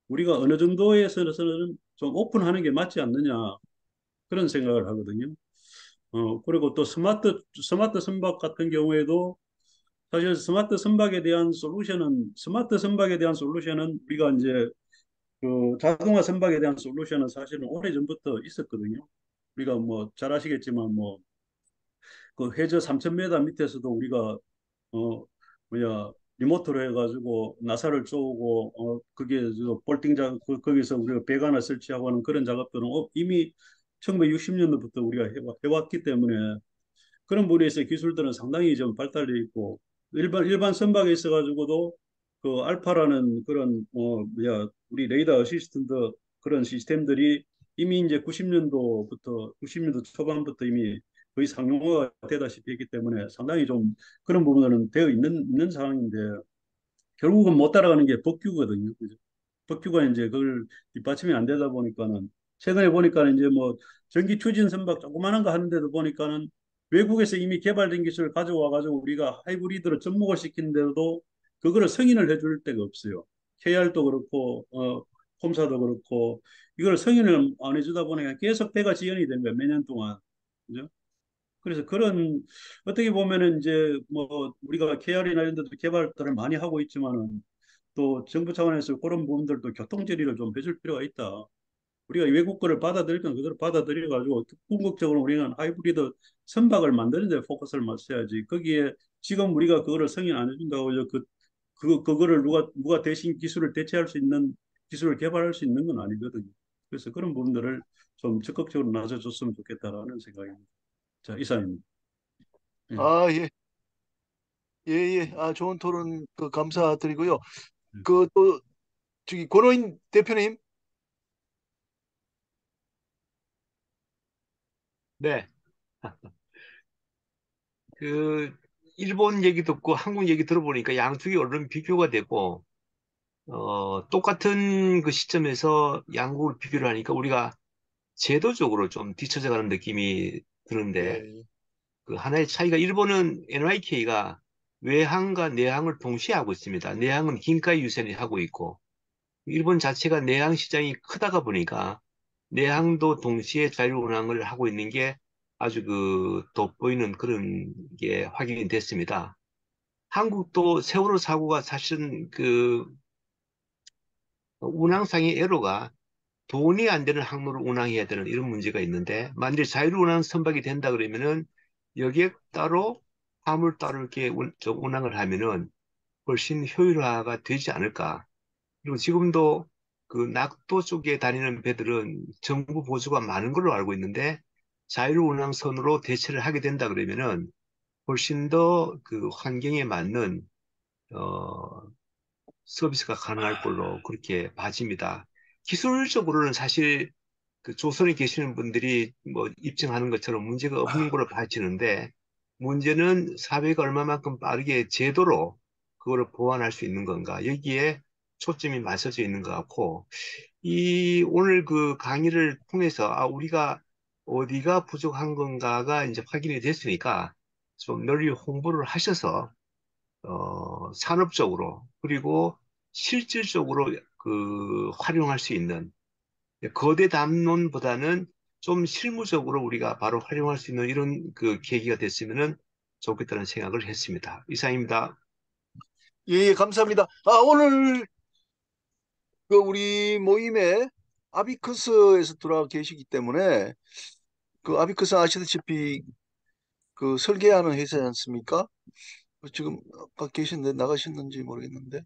우리가 어느 정도에서는 좀 오픈하는 게 맞지 않느냐 그런 생각을 하거든요. 그리고 또 스마트 선박 같은 경우에도 사실 스마트 선박에 대한 솔루션은 우리가 이제 그 자동화 선박에 대한 솔루션은 사실은 오래전부터 있었거든요. 우리가 뭐 잘 아시겠지만 뭐 그 해저 3,000m 밑에서도 우리가 어 뭐야 리모트로 해가지고 나사를 쪼고 그게 저 볼팅장 거기서 우리가 배관을 설치하고 하는 그런 작업들은 이미 1960년도부터 우리가 해왔기 때문에 그런 부분에서 기술들은 상당히 좀 발달되어 있고 일반 선박에 있어가지고도 그 알파라는 그런 우리 레이더 어시스턴트 그런 시스템들이 이미 이제 90년도 초반부터 이미 거의 상용화가 되다시피 했기 때문에 상당히 좀 그런 부분은 되어 있는 상황인데 결국은 못 따라가는 게 법규거든요. 그죠? 법규가 이제 그걸 뒷받침이 안 되다 보니까는 최근에 보니까는 이제 뭐 전기 추진 선박 조그마한 거 하는데도 보니까는 외국에서 이미 개발된 기술을 가져와 가지고 우리가 하이브리드로 접목을 시키는데도 그거를 승인을 해줄 데가 없어요. KR도 그렇고 콤사도 그렇고 이걸 승인을 안 해주다 보니까 계속 배가 지연이 된 거예요. 몇 년 동안. 그죠? 그래서 그런 어떻게 보면은 이제 뭐 우리가 KR이나 이런 데도 개발들을 많이 하고 있지만은 또 정부 차원에서 그런 부분들도 교통질의를 좀 해줄 필요가 있다. 우리가 외국 거를 받아들일 건 그대로 받아들여 가지고 궁극적으로 우리는 하이브리드 선박을 만드는 데 포커스를 맞춰야지. 거기에 지금 우리가 그거를 승인 안 해준다고 해서 그거를 누가 대신 기술을 대체할 수 있는 기술을 개발할 수 있는 건 아니거든요. 그래서 그런 부분들을 좀 적극적으로 나서줬으면 좋겠다라는 생각입니다. 자, 이사님. 예. 아, 예, 예, 예. 아, 좋은 토론 감사드리고요. 예. 또 저기 권호인 대표님, 네. 그 일본 얘기 듣고 한국 얘기 들어보니까 양쪽이 언론 비교가 되고 똑같은 그 시점에서 양국을 비교를 하니까 우리가 제도적으로 좀 뒤처져 가는 느낌이 드는데 예, 그 하나의 차이가 일본은 NYK가 외항과 내항을 동시에 하고 있습니다. 내항은 긴가이 유선이 하고 있고 일본 자체가 내항 시장이 크다가 보니까 내항도 동시에 자율운항을 하고 있는 게 아주 돋보이는 그런 게 확인이 됐습니다. 한국도 세월호 사고가 사실은 운항상의 에러가 돈이 안 되는 항로를 운항해야 되는 이런 문제가 있는데 만일 자율운항 선박이 된다 그러면은 여기에 따로 화물 따로 이렇게 운항을 하면은 훨씬 효율화가 되지 않을까. 그리고 지금도 낙도 쪽에 다니는 배들은 정부 보조가 많은 걸로 알고 있는데 자율운항선으로 대체를 하게 된다 그러면은 훨씬 더 환경에 맞는 어, 서비스가 가능할 걸로 그렇게 봐집니다. 기술적으로는 사실 조선에 계시는 분들이 뭐 입증하는 것처럼 문제가 없는 걸로 봐지는데 문제는 사회가 얼마만큼 빠르게 제도로 그거를 보완할 수 있는 건가 여기에 초점이 맞춰져 있는 것 같고 이 오늘 강의를 통해서 우리가 어디가 부족한 건가가 이제 확인이 됐으니까 좀 널리 홍보를 하셔서 산업적으로 그리고 실질적으로 활용할 수 있는 거대 담론보다는 좀 실무적으로 우리가 바로 활용할 수 있는 이런 계기가 됐으면 좋겠다는 생각을 했습니다. 이상입니다. 예, 예, 감사합니다. 오늘 우리 모임에 아비커스에서 들어와 계시기 때문에 아비커스 아시다시피 설계하는 회사지 않습니까? 지금 아까 계신데 나가셨는지 모르겠는데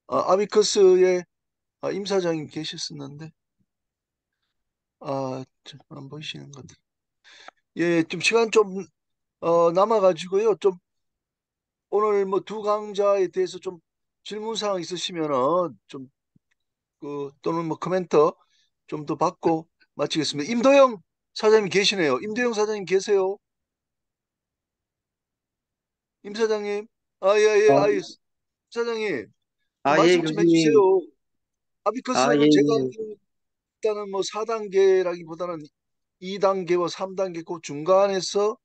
아비커스의 임사장님 계셨었는데 안 보이시는 것 같아요. 예, 좀 시간 좀 남아가지고요. 좀 오늘 뭐 두 강좌에 대해서 좀 질문 사항 있으시면은 좀 또는 뭐 코멘트 좀 더 받고 마치겠습니다. 임도영 사장님 계시네요. 임도영 사장님 계세요? 임 사장님? 예, 예, 어, 사장님 좀 아, 예, 말씀 좀 해주세요. 교수님. 아, 예, 아비커스는 제가 예. 알기로 일단은 뭐 4단계라기보다는 2단계와 3단계 그 중간에서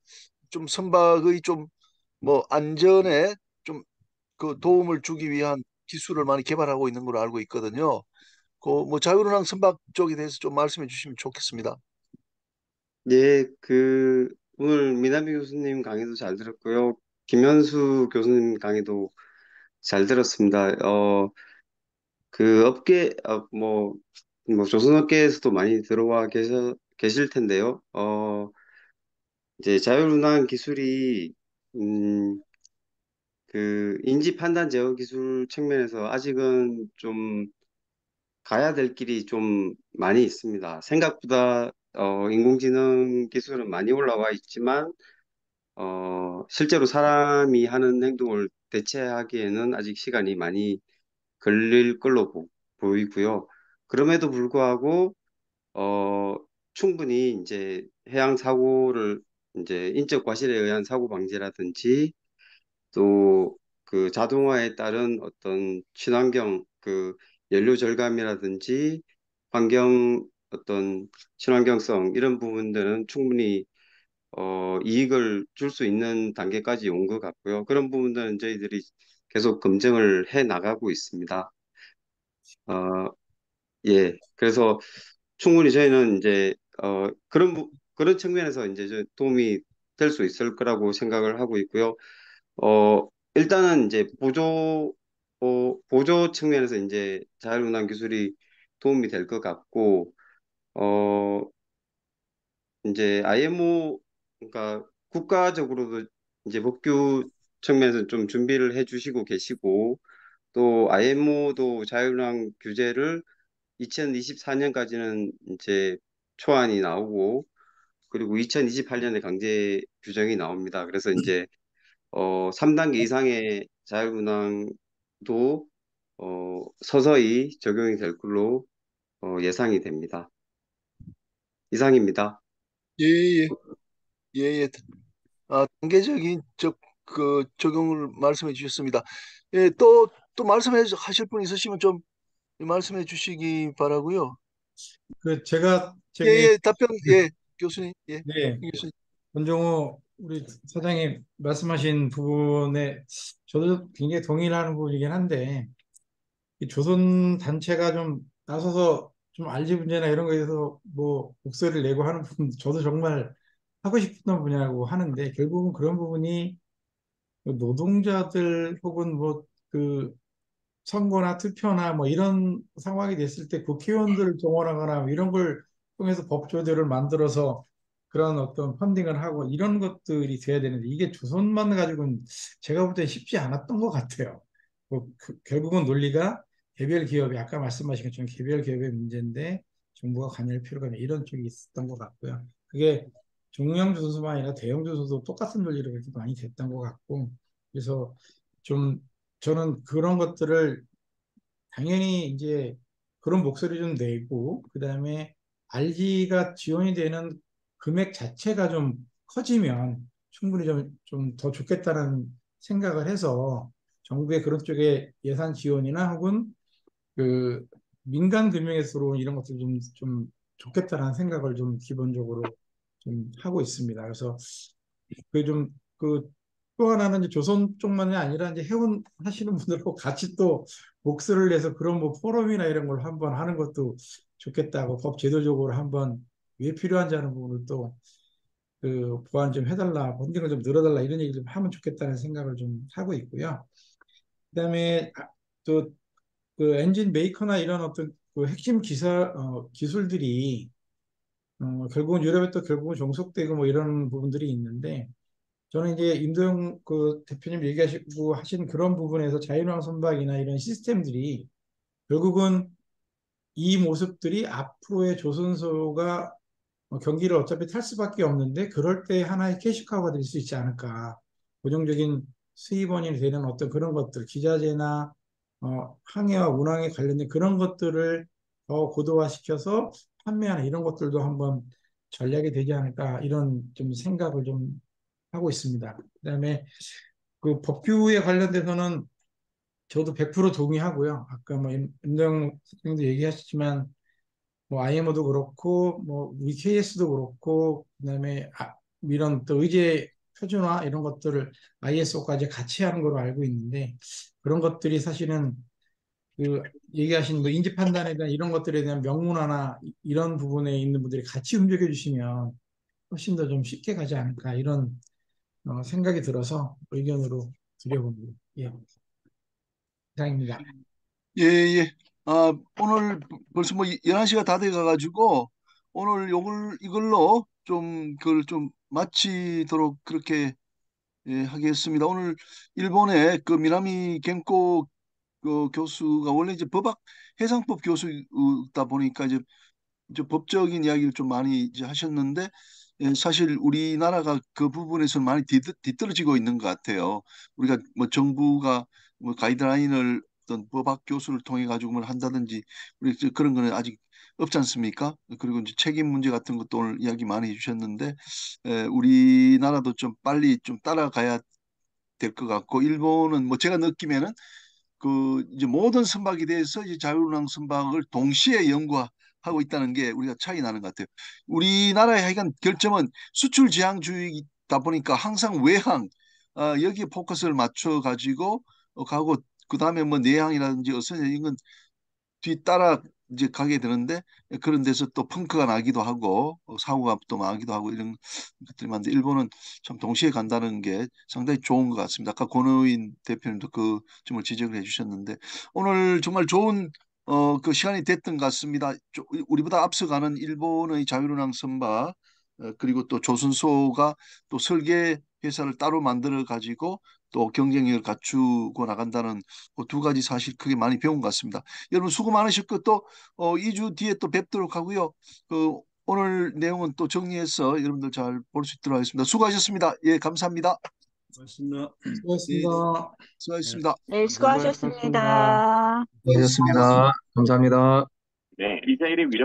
좀 선박의 좀 뭐 안전에 좀 도움을 주기 위한 기술을 많이 개발하고 있는 걸로 알고 있거든요. 뭐 자율운항 선박 쪽에 대해서 좀 말씀해 주시면 좋겠습니다. 예, 오늘 미나미 교수님 강의도 잘 들었고요. 김현수 교수님 강의도 잘 들었습니다. 업계, 뭐, 조선업계에서도 많이 들어와 계실 텐데요. 이제 자율운항 기술이, 음, 인지 판단 제어 기술 측면에서 아직은 좀 가야 될 길이 좀 많이 있습니다. 생각보다 인공지능 기술은 많이 올라와 있지만 실제로 사람이 하는 행동을 대체하기에는 아직 시간이 많이 걸릴 걸로 보이고요. 그럼에도 불구하고 어, 충분히 이제 해양 사고를 이제 인적 과실에 의한 사고 방지라든지 또 그 자동화에 따른 어떤 친환경 그 연료 절감이라든지 환경 어떤 친환경성 이런 부분들은 충분히 이익을 줄 수 있는 단계까지 온 것 같고요. 그런 부분들은 저희들이 계속 검증을 해 나가고 있습니다. 어, 예. 그래서 충분히 저희는 이제 그런 측면에서 이제 도움이 될 수 있을 거라고 생각을 하고 있고요. 일단은 이제 보조 측면에서 이제 자율운항 기술이 도움이 될 것 같고, 어, 이제 IMO, 그러니까 국가적으로도 이제 법규 측면에서 좀 준비를 해 주시고 계시고, 또 IMO도 자율운항 규제를 2024년까지는 이제 초안이 나오고, 그리고 2028년에 강제 규정이 나옵니다. 그래서 이제 3단계 이상의 자율운항도 서서히 적용이 될 걸로 예상이 됩니다. 이상입니다. 예, 예, 예, 예. 단계적인 적용을 말씀해 주셨습니다. 예, 또 말씀해 하실 분 있으시면 좀 말씀해 주시기 바라고요. 그 제가 예, 저기 예, 답변, 예, 교수님, 예, 네, 교수님. 권정호 우리 사장님 말씀하신 부분에 저도 굉장히 동의하는 부분이긴 한데 이 조선 단체가 좀 나서서 좀 알지 분야나 이런 거에 대해서 뭐 목소리를 내고 하는 부분 저도 정말 하고 싶었던 분야라고 하는데 결국은 그런 부분이 노동자들 혹은 뭐 그 선거나 투표나 뭐 이런 상황이 됐을 때 국회의원들을 동원하거나 뭐 이런 걸 통해서 법 조례를 만들어서 그런 어떤 펀딩을 하고 이런 것들이 돼야 되는데 이게 조선만 가지고는 제가 볼 때 쉽지 않았던 것 같아요. 뭐 결국은 논리가 개별 기업이 아까 말씀하신 것처럼 개별 기업의 문제인데 정부가 관여할 필요가 있는 이런 쪽이 있었던 것 같고요. 그게 중형 조선소만 아니라 대형 조선소도 똑같은 논리로 그렇게 많이 됐던 것 같고 그래서 좀 저는 그런 것들을 당연히 이제 그런 목소리 좀 내고 그다음에 RG가 지원이 되는 금액 자체가 좀 커지면 충분히 좀 더 좋겠다는 생각을 해서 정부의 그런 쪽에 예산 지원이나 혹은 그 민간 금융에서 들어온 이런 것들 좀 좋겠다는 생각을 좀 기본적으로 좀 하고 있습니다. 그래서 그 좀 그 또 하나는 이제 조선 쪽만이 아니라 이제 해운 하시는 분들하고 같이 또 목소리를 내서 그런 뭐 포럼이나 이런 걸 한번 하는 것도 좋겠다고 법 제도적으로 한번 왜 필요한지 하는 부분을 또 그 보완 좀 해달라, 펀딩을 좀 늘어달라 이런 얘기 좀 하면 좋겠다는 생각을 좀 하고 있고요. 그다음에 또 그 엔진 메이커나 이런 어떤 그 핵심 기술들이 결국은 유럽에 또 결국은 종속되고 뭐 이런 부분들이 있는데 저는 이제 임도영 그 대표님 얘기하시고 하신 그런 부분에서 자율주행 선박이나 이런 시스템들이 결국은 이 모습들이 앞으로의 조선소가 경기를 어차피 탈 수밖에 없는데 그럴 때 하나의 캐시카우가 될 수 있지 않을까. 고정적인 수입원이 되는 어떤 그런 것들, 기자재나 항해와 운항에 관련된 그런 것들을 더 고도화시켜서 판매하는 이런 것들도 한번 전략이 되지 않을까 이런 좀 생각을 좀 하고 있습니다. 그다음에 그 법규에 관련돼서는 저도 100% 동의하고요. 아까 뭐 임정 선생님도 얘기하셨지만 뭐 IMO도 그렇고 뭐 우리 KS도 그렇고 그다음에 이런 또 의제 표준화 이런 것들을 ISO까지 같이 하는 걸로 알고 있는데 그런 것들이 사실은 그 얘기하신 뭐 인지 판단에 대한 이런 것들에 대한 명문화나 이런 부분에 있는 분들이 같이 움직여 주시면 훨씬 더 좀 쉽게 가지 않을까 이런 생각이 들어서 의견으로 드려봅니다. 예, 이상입니다. 예, 예. 오늘 벌써 뭐 11시가 다 돼 가가지고 오늘 이걸로 좀 그걸 좀 마치도록 그렇게 하겠습니다. 오늘 일본의 그 미나미 겐코 그 교수가 원래 이제 법학 해상법 교수다 보니까 이제 법적인 이야기를 좀 많이 이제 하셨는데 사실 우리나라가 그 부분에서 많이 뒤떨어지고 있는 것 같아요. 우리가 뭐 정부가 뭐 가이드라인을 어떤 법학 교수를 통해 가지고 뭘 한다든지 우리 그런 거는 아직 없지 않습니까? 그리고 이제 책임 문제 같은 것도 오늘 이야기 많이 해주셨는데 우리나라도 좀 빨리 좀 따라가야 될 것 같고, 일본은 뭐 제가 느끼면은 그 이제 모든 선박에 대해서 이제 자유운항 선박을 동시에 연구하고 있다는 게 우리가 차이 나는 것 같아요. 우리나라의 하여간 결점은 수출 지향주의다 보니까 항상 외항 여기에 포커스를 맞춰 가지고 가고, 그다음에 뭐 내항이라든지 어선이 이건 뒤따라 이제 가게 되는데, 그런 데서 또 펑크가 나기도 하고 사고가 또 나기도 하고 이런 것들이 많은데, 일본은 참 동시에 간다는 게 상당히 좋은 것 같습니다. 아까 권호인 대표님도 그 점을 지적을 해주셨는데, 오늘 정말 좋은 그 시간이 됐던 것 같습니다. 우리보다 앞서가는 일본의 자유운항 선박, 그리고 또 조선소가 또 설계 회사를 따로 만들어 가지고 또 경쟁력을 갖추고 나간다는 그 두 가지 사실 크게 많이 배운 것 같습니다. 여러분 수고 많으셨고, 또 2주 뒤에 또 뵙도록 하고요. 그 오늘 내용은 또 정리해서 여러분들 잘 볼 수 있도록 하겠습니다. 수고하셨습니다. 예, 감사합니다. 고맙습니다. 예, 수고하셨습니다. 네. 수고하셨습니다. 네, 수고하셨습니다. 수고하셨습니다. 예, 수고하셨습니다. 수고하셨습니다. 감사합니다. 네, 미사일의 위력